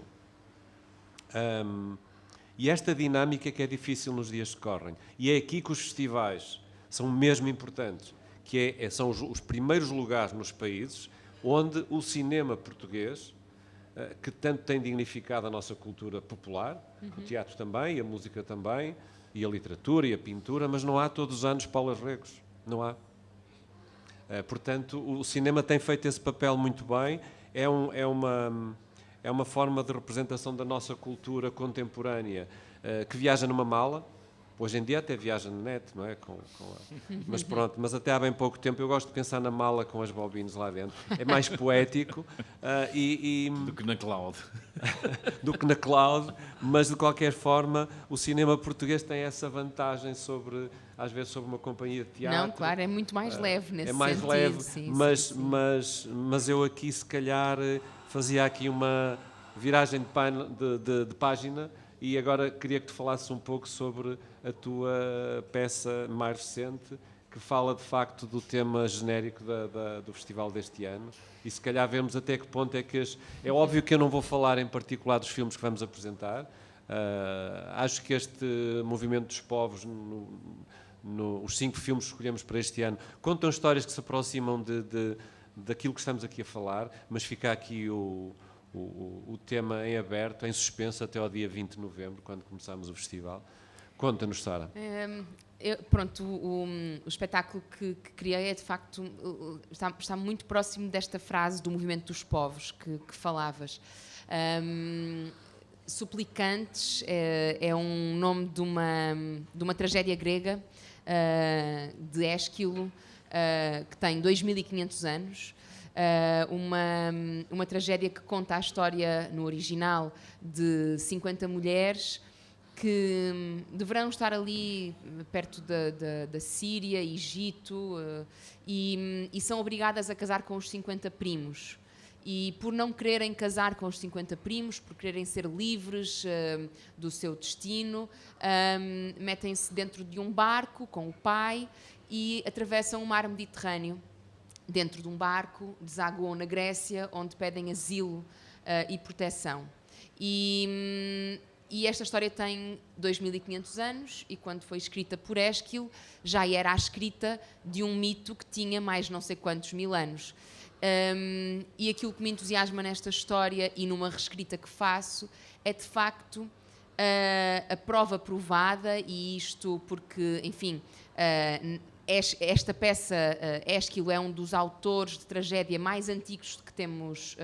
E esta dinâmica que é difícil nos dias que correm. E é aqui que os festivais são mesmo importantes, que são os primeiros lugares nos países onde o cinema português, que tanto tem dignificado a nossa cultura popular, o teatro também, a música também, e a literatura e a pintura, mas não há todos os anos Paulas Regos, não há. Portanto, o cinema tem feito esse papel muito bem, é é uma forma de representação da nossa cultura contemporânea que viaja numa mala. Hoje em dia até viaja na net, não é? Mas pronto, mas até há bem pouco tempo eu gosto de pensar na mala com as bobines lá dentro. É mais poético do que na cloud. do que na cloud, mas de qualquer forma o cinema português tem essa vantagem às vezes sobre uma companhia de teatro. Não, claro, é muito mais leve nesse sentido. É mais leve, sim, mas eu aqui se calhar fazia aqui uma viragem de página. E agora queria que tu falasses um pouco sobre a tua peça mais recente, que fala de facto do tema genérico do festival deste ano, e se calhar vemos até que ponto é que... É óbvio que eu não vou falar em particular dos filmes que vamos apresentar. Acho que este movimento dos povos, os 5 filmes que escolhemos para este ano, contam histórias que se aproximam daquilo que estamos aqui a falar, mas fica aqui o tema em aberto, em suspenso, até ao dia 20 de novembro, quando começamos o festival. Conta-nos, Sara. Pronto, o espetáculo que criei é, de facto, está muito próximo desta frase do movimento dos povos que falavas. Suplicantes é um nome de uma tragédia grega, de Ésquilo, que tem 2500 anos. Uma tragédia que conta a história, no original, de 50 mulheres que deverão estar ali perto da Síria, Egito, e são obrigadas a casar com os 50 primos. E por não quererem casar com os 50 primos, por quererem ser livres do seu destino, metem-se dentro de um barco com o pai e atravessam o mar Mediterrâneo. Dentro de um barco, desaguam na Grécia, onde pedem asilo e proteção. E esta história tem 2500 anos, e quando foi escrita por Ésquilo, já era a escrita de um mito que tinha mais não sei quantos mil anos. E aquilo que me entusiasma nesta história e numa reescrita que faço é, de facto, a prova provada, e isto porque, enfim... Esta peça, Ésquilo é um dos autores de tragédia mais antigos que temos,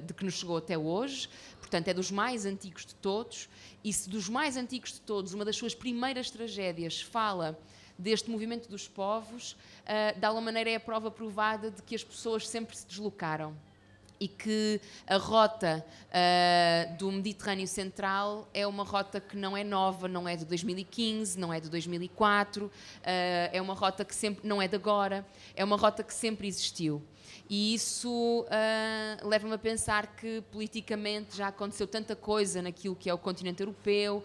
de que nos chegou até hoje, portanto é dos mais antigos de todos, e se dos mais antigos de todos, uma das suas primeiras tragédias fala deste movimento dos povos, de alguma maneira é a prova provada de que as pessoas sempre se deslocaram. E que a rota do Mediterrâneo Central é uma rota que não é nova, não é de 2015, não é de 2004, é uma rota que sempre, não é de agora, é uma rota que sempre existiu. E isso leva-me a pensar que politicamente já aconteceu tanta coisa naquilo que é o continente europeu,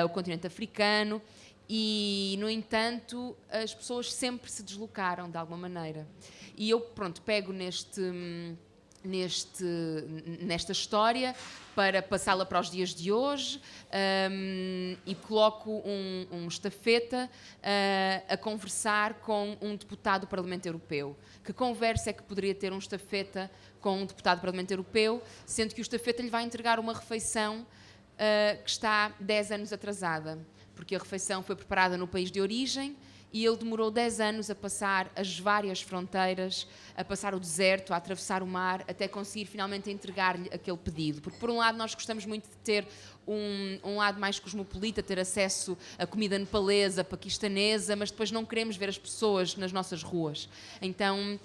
o continente africano, e, no entanto, as pessoas sempre se deslocaram de alguma maneira. E eu, pego nesta história para passá-la para os dias de hoje, e coloco um estafeta a conversar com um deputado do Parlamento Europeu. Que conversa é que poderia ter um estafeta com um deputado do Parlamento Europeu, sendo que o estafeta lhe vai entregar uma refeição que está 10 anos atrasada, porque a refeição foi preparada no país de origem, e ele demorou 10 anos a passar as várias fronteiras, a passar o deserto, a atravessar o mar, até conseguir finalmente entregar-lhe aquele pedido. Porque, por um lado, nós gostamos muito de ter um lado mais cosmopolita, ter acesso a comida nepalesa, paquistanesa, mas depois não queremos ver as pessoas nas nossas ruas. Então...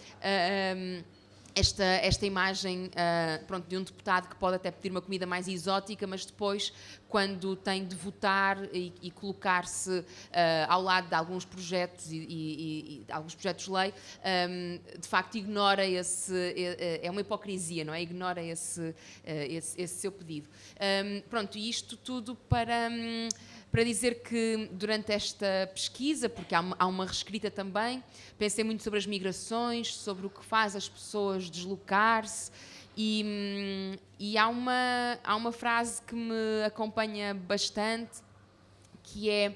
Esta imagem de um deputado que pode até pedir uma comida mais exótica, mas depois, quando tem de votar e colocar-se ao lado de alguns projetos e alguns projetos de lei, de facto ignora é uma hipocrisia, não é? Ignora esse seu pedido. E isto tudo para dizer que durante esta pesquisa, porque há uma reescrita também, pensei muito sobre as migrações, sobre o que faz as pessoas deslocar-se, e há uma frase que me acompanha bastante, que é,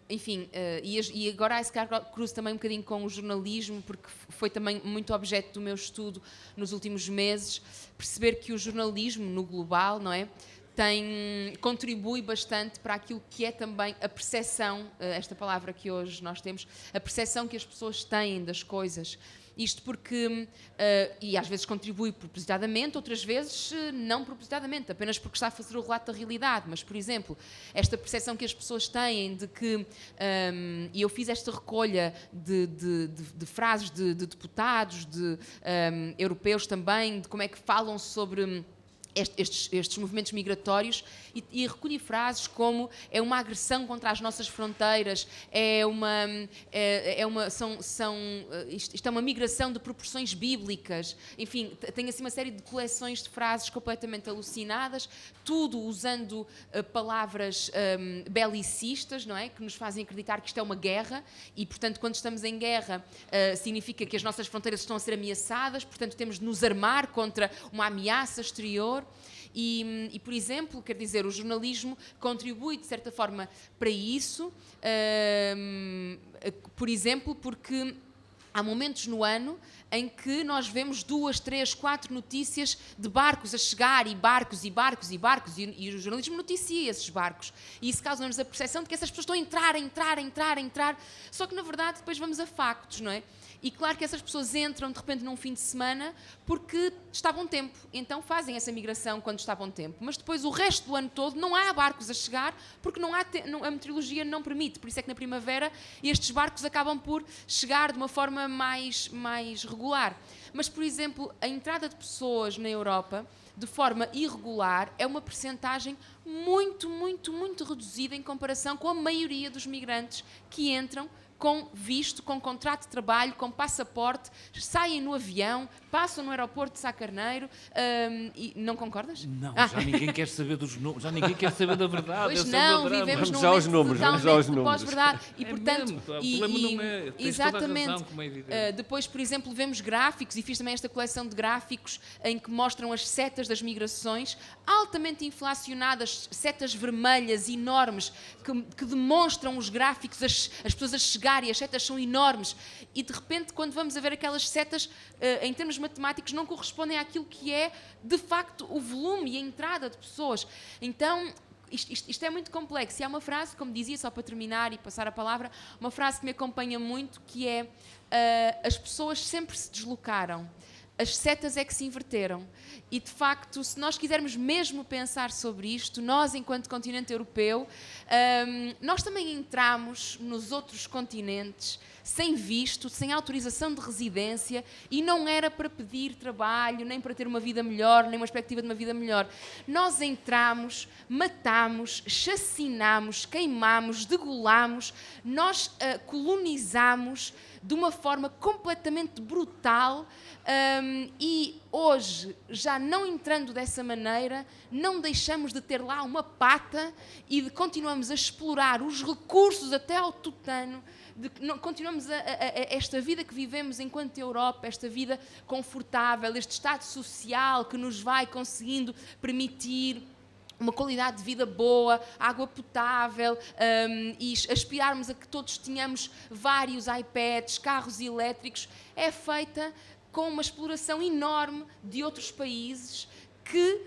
e agora a Escar cruza também um bocadinho com o jornalismo, porque foi também muito objeto do meu estudo nos últimos meses, perceber que o jornalismo no global, não é? Contribui bastante para aquilo que é também a percepção, esta palavra que hoje nós temos, a percepção que as pessoas têm das coisas. Isto porque, e às vezes contribui propositadamente, outras vezes não propositadamente, apenas porque está a fazer o relato da realidade. Mas, por exemplo, esta percepção que as pessoas têm de que, e eu fiz esta recolha de frases de deputados, europeus também, de como é que falam sobre estes movimentos migratórios, e recolhi frases como: é uma agressão contra as nossas fronteiras, isto é uma migração de proporções bíblicas. Enfim, tem assim uma série de coleções de frases completamente alucinadas, tudo usando palavras belicistas, não é? Que nos fazem acreditar que isto é uma guerra e, portanto, quando estamos em guerra, significa que as nossas fronteiras estão a ser ameaçadas, portanto, temos de nos armar contra uma ameaça exterior. E, por exemplo, quer dizer, o jornalismo contribui, de certa forma, para isso, por exemplo, porque há momentos no ano em que nós vemos 2, 3, 4 notícias de barcos a chegar, e barcos, e barcos, e barcos, e o jornalismo noticia esses barcos. E isso causa-nos a percepção de que essas pessoas estão a entrar, só que, na verdade, depois vamos a factos, não é? E claro que essas pessoas entram, de repente, num fim de semana porque está bom tempo. Então fazem essa migração quando está bom tempo. Mas depois, o resto do ano todo, não há barcos a chegar porque a meteorologia não permite. Por isso é que na primavera estes barcos acabam por chegar de uma forma mais regular. Mas, por exemplo, a entrada de pessoas na Europa de forma irregular é uma percentagem muito, muito, muito reduzida em comparação com a maioria dos migrantes que entram com visto, com contrato de trabalho, com passaporte, saem no avião, passam no aeroporto de Sá Carneiro. E não concordas? Não, já ninguém quer saber dos números, já ninguém quer saber da verdade. Pois não, vivemos num momento totalmente pós-verdade. E, portanto, o problema não é, tens exatamente, toda a razão, como é evidente. Depois, por exemplo, vemos gráficos, e fiz também esta coleção de gráficos em que mostram as setas das migrações, altamente inflacionadas, setas vermelhas enormes, que demonstram os gráficos, as pessoas a chegar, e as setas são enormes, e de repente, quando vamos a ver aquelas setas, em termos matemáticos, não correspondem àquilo que é, de facto, o volume e a entrada de pessoas. Então, isto é muito complexo. E há uma frase, como dizia, só para terminar e passar a palavra, uma frase que me acompanha muito, que é: as pessoas sempre se deslocaram, as setas é que se inverteram. E, de facto, se nós quisermos mesmo pensar sobre isto, nós, enquanto continente europeu, nós também entramos nos outros continentes sem visto, sem autorização de residência, e não era para pedir trabalho, nem para ter uma vida melhor, nem uma perspectiva de uma vida melhor. Nós entramos, matamos, chacinamos, queimamos, degolamos, nós colonizamos de uma forma completamente brutal, e hoje, já não entrando dessa maneira, não deixamos de ter lá uma pata e continuamos a explorar os recursos até ao tutano, continuamos esta vida que vivemos enquanto Europa, esta vida confortável, este estado social que nos vai conseguindo permitir uma qualidade de vida boa, água potável, e aspirarmos a que todos tenhamos vários iPads, carros elétricos, é feita com uma exploração enorme de outros países que,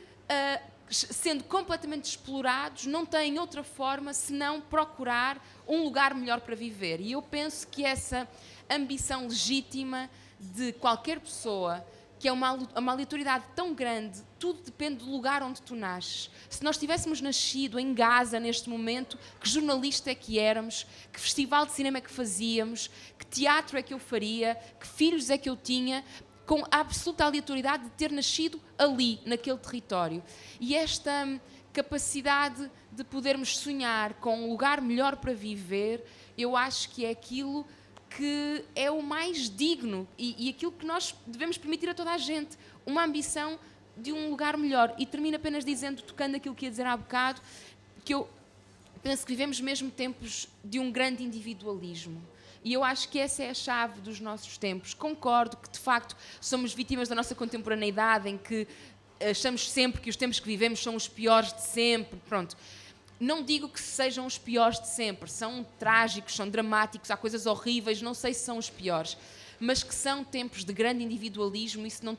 sendo completamente explorados, não têm outra forma senão procurar um lugar melhor para viver. E eu penso que essa ambição legítima de qualquer pessoa, que é uma aleatoriedade tão grande, tudo depende do lugar onde tu nasces. Se nós tivéssemos nascido em Gaza neste momento, que jornalista é que éramos, que festival de cinema é que fazíamos, que teatro é que eu faria, que filhos é que eu tinha, com a absoluta aleatoriedade de ter nascido ali, naquele território. E esta capacidade de podermos sonhar com um lugar melhor para viver, eu acho que é aquilo que é o mais digno e aquilo que nós devemos permitir a toda a gente, uma ambição de um lugar melhor. E termino apenas dizendo, tocando aquilo que ia dizer há bocado, que eu penso que vivemos mesmo tempos de um grande individualismo. E eu acho que essa é a chave dos nossos tempos. Concordo que, de facto, somos vítimas da nossa contemporaneidade, em que achamos sempre que os tempos que vivemos são os piores de sempre. Pronto. Não digo que sejam os piores de sempre. São trágicos, são dramáticos, há coisas horríveis, não sei se são os piores. mas que são tempos de grande individualismo, isso não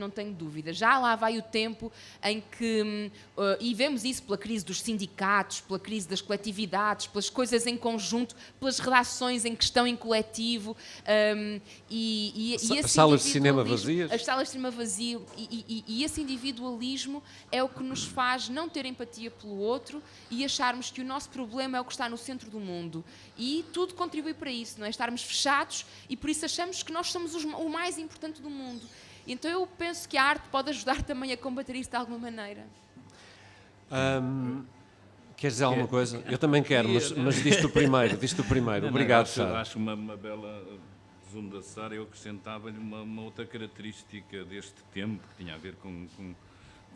tenho dúvida. Já lá vai o tempo em que, e vemos isso pela crise dos sindicatos, pela crise das coletividades, pelas coisas em conjunto, pelas redações em questão em coletivo, as salas de cinema vazias. As salas de cinema vazio, e esse individualismo é o que nos faz não ter empatia pelo outro e acharmos que o nosso problema é o que está no centro do mundo. E tudo contribui para isso, não é? Estarmos fechados e por isso achamos que nós somos o mais importante do mundo. Então eu penso que a arte pode ajudar também a combater isso de alguma maneira. Queres dizer alguma coisa? Eu também quero, mas diz-te o primeiro. Obrigado, Sara. Acho uma bela resumo da Sara. Eu acrescentava-lhe uma outra característica deste tempo, que tinha a ver com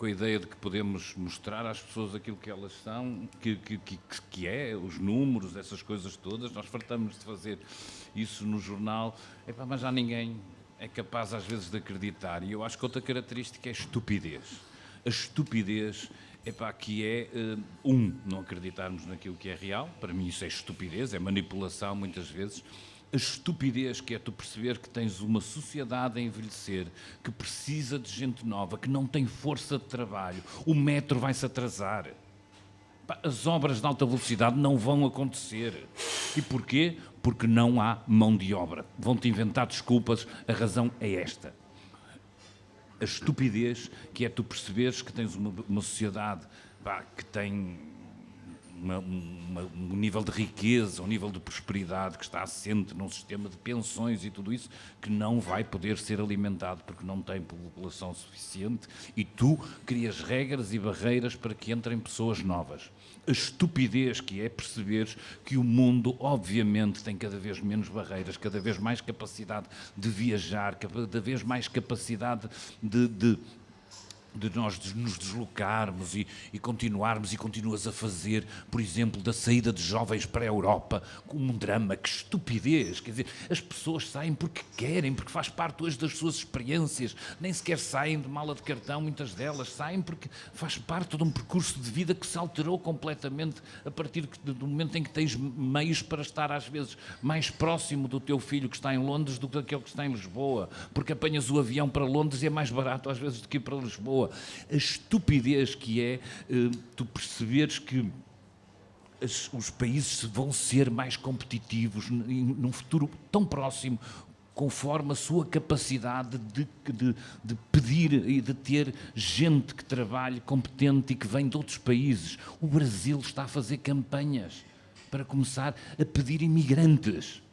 a ideia de que podemos mostrar às pessoas aquilo que elas são, que é, os números, essas coisas todas. Nós fartamos de fazer isso no jornal, mas já ninguém é capaz às vezes de acreditar. E eu acho que outra característica é a estupidez. A estupidez que é, não acreditarmos naquilo que é real. Para mim isso é estupidez, é manipulação muitas vezes. A estupidez que é tu perceber que tens uma sociedade a envelhecer, que precisa de gente nova, que não tem força de trabalho. O metro vai-se atrasar. As obras de alta velocidade não vão acontecer. E porquê? Porque não há mão de obra. Vão-te inventar desculpas, a razão é esta. A estupidez que é tu perceberes que tens uma sociedade que tem um nível de riqueza, um nível de prosperidade que está assente num sistema de pensões e tudo isso, que não vai poder ser alimentado porque não tem população suficiente, e tu crias regras e barreiras para que entrem pessoas novas. A estupidez que é perceberes que o mundo, obviamente, tem cada vez menos barreiras, cada vez mais capacidade de viajar, cada vez mais capacidade de nós nos deslocarmos e continuarmos, e continuas a fazer, por exemplo, da saída de jovens para a Europa como um drama. Que estupidez! Quer dizer, as pessoas saem porque querem, porque faz parte hoje das suas experiências, nem sequer saem de mala de cartão, muitas delas saem porque faz parte de um percurso de vida que se alterou completamente a partir do momento em que tens meios para estar às vezes mais próximo do teu filho que está em Londres do que daquele que está em Lisboa, porque apanhas o avião para Londres e é mais barato às vezes do que ir para Lisboa. A estupidez que é tu perceberes que os países vão ser mais competitivos num futuro tão próximo, conforme a sua capacidade de pedir e de ter gente que trabalhe competente e que vem de outros países. O Brasil está a fazer campanhas para começar a pedir imigrantes.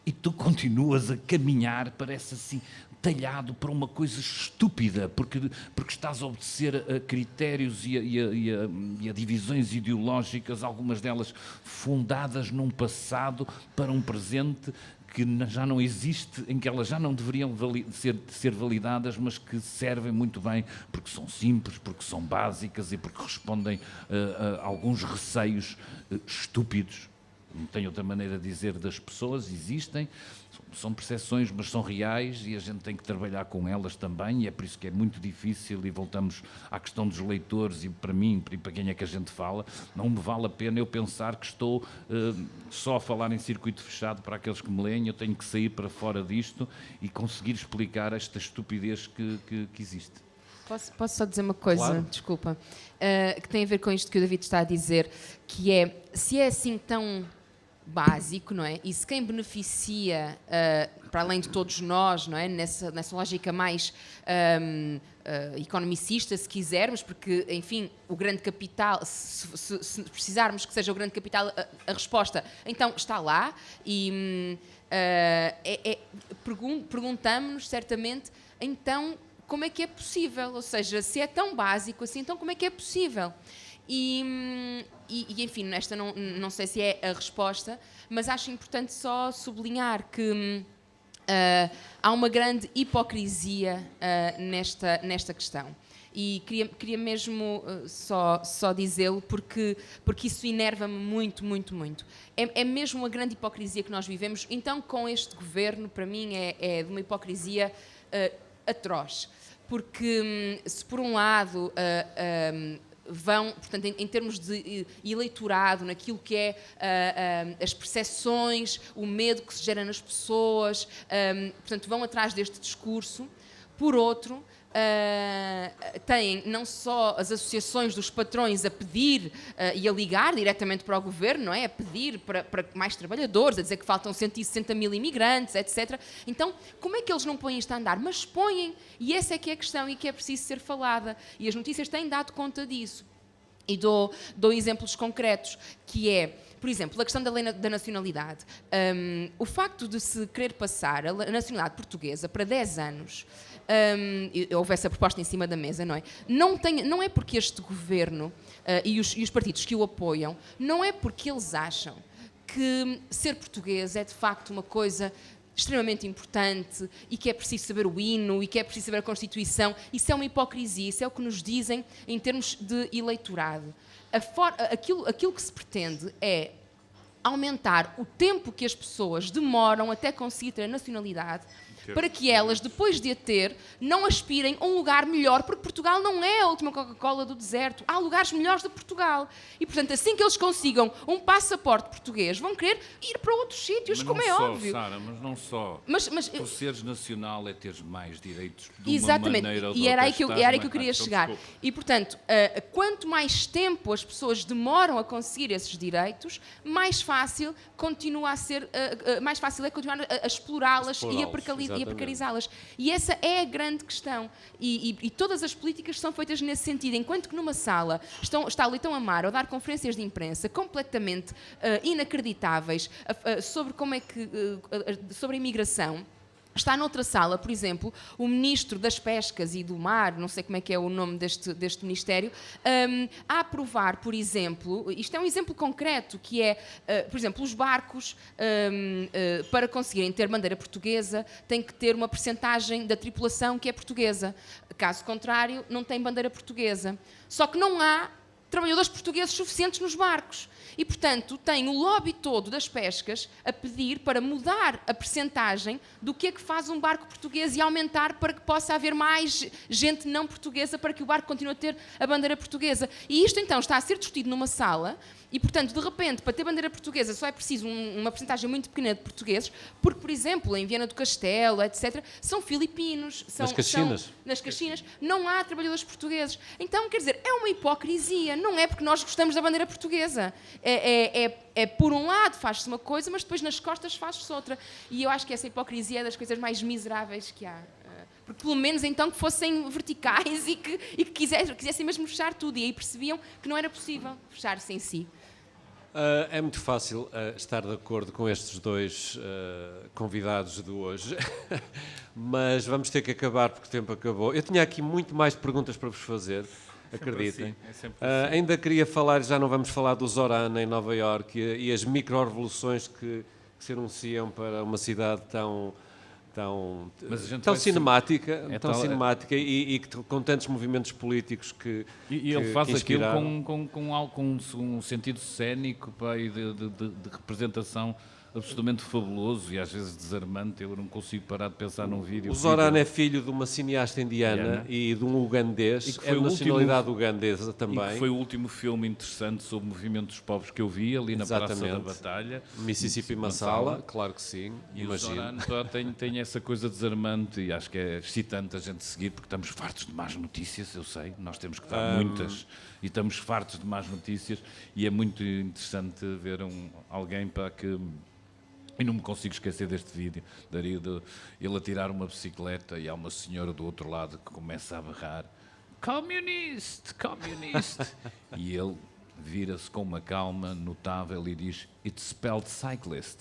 E tu continuas a caminhar, parece assim, talhado para uma coisa estúpida, porque estás a obedecer a critérios e a divisões ideológicas, algumas delas fundadas num passado para um presente que já não existe, em que elas já não deveriam ser validadas, mas que servem muito bem porque são simples, porque são básicas e porque respondem a alguns receios estúpidos. Não tenho outra maneira de dizer, das pessoas. Existem, são percepções, mas são reais, e a gente tem que trabalhar com elas também, e é por isso que é muito difícil. E voltamos à questão dos leitores, e para mim, e para quem é que a gente fala, não me vale a pena eu pensar que estou só a falar em circuito fechado para aqueles que me leem. Eu tenho que sair para fora disto e conseguir explicar esta estupidez que existe. Posso só dizer uma coisa, claro. Desculpa, que tem a ver com isto que o David está a dizer, que é, se é assim tão básico, não é? E se quem beneficia, para além de todos nós, não é? Nessa lógica mais economicista, se quisermos, porque, enfim, o grande capital, se precisarmos que seja o grande capital a resposta, então está lá, e perguntamos-nos certamente, então, como é que é possível? Ou seja, se é tão básico assim, então como é que é possível? E enfim, esta não sei se é a resposta, mas acho importante só sublinhar que há uma grande hipocrisia nesta questão. E queria mesmo só dizê-lo porque isso enerva-me muito, muito, muito. É mesmo uma grande hipocrisia que nós vivemos. Então, com este governo, para mim, é de uma hipocrisia atroz. Porque, se por um lado vão, portanto, em termos de eleitorado, naquilo que é as percepções, o medo que se gera nas pessoas, portanto, vão atrás deste discurso. Por outro, têm não só as associações dos patrões a pedir e a ligar diretamente para o governo, não é? A pedir para mais trabalhadores, a dizer que faltam 160 mil imigrantes, etc. Então, como é que eles não põem isto a andar? Mas põem, e essa é que é a questão e que é preciso ser falada. E as notícias têm dado conta disso. E dou exemplos concretos, que é, por exemplo, a questão da lei da nacionalidade. O facto de se querer passar a nacionalidade portuguesa para 10 anos, houve essa proposta em cima da mesa, não é? Não é porque este governo e os partidos que o apoiam, não é porque eles acham que ser português é de facto uma coisa extremamente importante e que é preciso saber o hino e que é preciso saber a Constituição. Isso é uma hipocrisia, isso é o que nos dizem em termos de eleitorado. Aquilo que se pretende é aumentar o tempo que as pessoas demoram até conseguir ter a nacionalidade, para que elas, depois de a ter, não aspirem a um lugar melhor, porque Portugal não é a última Coca-Cola do deserto. Há lugares melhores de Portugal. E, portanto, assim que eles consigam um passaporte português, vão querer ir para outros sítios, como é óbvio. Sara, mas não só. Mas tu seres nacional é teres mais direitos de uma exatamente, maneira ou de e era aí outra. que eu queria chegar. E, portanto, quanto mais tempo as pessoas demoram a conseguir esses direitos, mais fácil continua a ser, mais fácil é continuar a explorá-las e a precarizá-las. E essa é a grande questão. E todas as políticas são feitas nesse sentido. Enquanto que numa sala está o Leitão Amaro a dar conferências de imprensa completamente inacreditáveis sobre como é que sobre a imigração, está noutra sala, por exemplo, o Ministro das Pescas e do Mar, não sei como é que é o nome deste Ministério, a aprovar, por exemplo, isto é um exemplo concreto, que é, por exemplo, os barcos, para conseguirem ter bandeira portuguesa, têm que ter uma percentagem da tripulação que é portuguesa. Caso contrário, não tem bandeira portuguesa. Só que não há trabalhadores portugueses suficientes nos barcos. E, portanto, tem o lobby todo das pescas a pedir para mudar a percentagem do que é que faz um barco português e aumentar para que possa haver mais gente não portuguesa para que o barco continue a ter a bandeira portuguesa. E isto, então, está a ser discutido numa sala e, portanto, de repente, para ter bandeira portuguesa só é preciso uma percentagem muito pequena de portugueses, porque, por exemplo, em Viana do Castelo, etc., são filipinos. Nas Caxinas. Não há trabalhadores portugueses. Então, quer dizer, é uma hipocrisia. Não é porque nós gostamos da bandeira portuguesa. Por um lado faz-se uma coisa, mas depois nas costas faz-se outra. E eu acho que essa hipocrisia é das coisas mais miseráveis que há. Porque pelo menos então que fossem verticais e que quisessem mesmo fechar tudo. E aí percebiam que não era possível fechar-se em si. É muito fácil estar de acordo com estes dois convidados de hoje, mas vamos ter que acabar porque o tempo acabou. Eu tinha aqui muito mais perguntas para vos fazer. Acreditem. Assim. Ainda queria falar, já não vamos falar do Zoran em Nova Iorque e as micro-revoluções que se anunciam para uma cidade tão cinemática, e com tantos movimentos políticos que ele faz que aquilo com um sentido cénico, pá, e de representação absolutamente fabuloso e às vezes desarmante. Eu não consigo parar de pensar num vídeo. O Zoran é filho de uma cineasta indiana e de um ugandês, é de nacionalidade ugandesa também. E que foi o último filme interessante sobre o movimento dos povos que eu vi ali na Praça da Batalha. Mississippi Massala, claro que sim, e imagino. O Zoran tem essa coisa desarmante e acho que é excitante a gente seguir, porque estamos fartos de más notícias, eu sei, nós temos que dar muitas e estamos fartos de más notícias e é muito interessante ver alguém para que... E não me consigo esquecer deste vídeo, ele a tirar uma bicicleta e há uma senhora do outro lado que começa a berrar "Communist, communist!" E ele vira-se com uma calma notável e diz "It's spelled cyclist."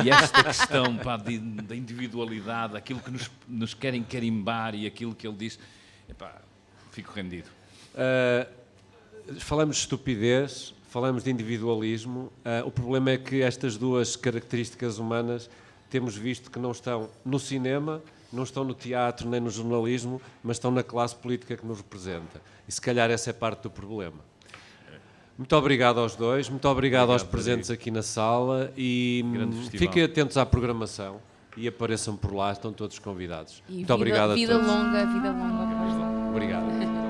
E esta questão, pá, da individualidade, aquilo que nos querem carimbar e aquilo que ele diz, epá, fico rendido. Falamos de estupidez, falamos de individualismo. O problema é que estas duas características humanas temos visto que não estão no cinema, não estão no teatro nem no jornalismo, mas estão na classe política que nos representa. E se calhar essa é parte do problema. Muito obrigado aos dois, muito obrigado aos presentes aqui na sala e fiquem atentos à programação e apareçam por lá, estão todos convidados. E muito obrigado a todos. Vida longa. Obrigado.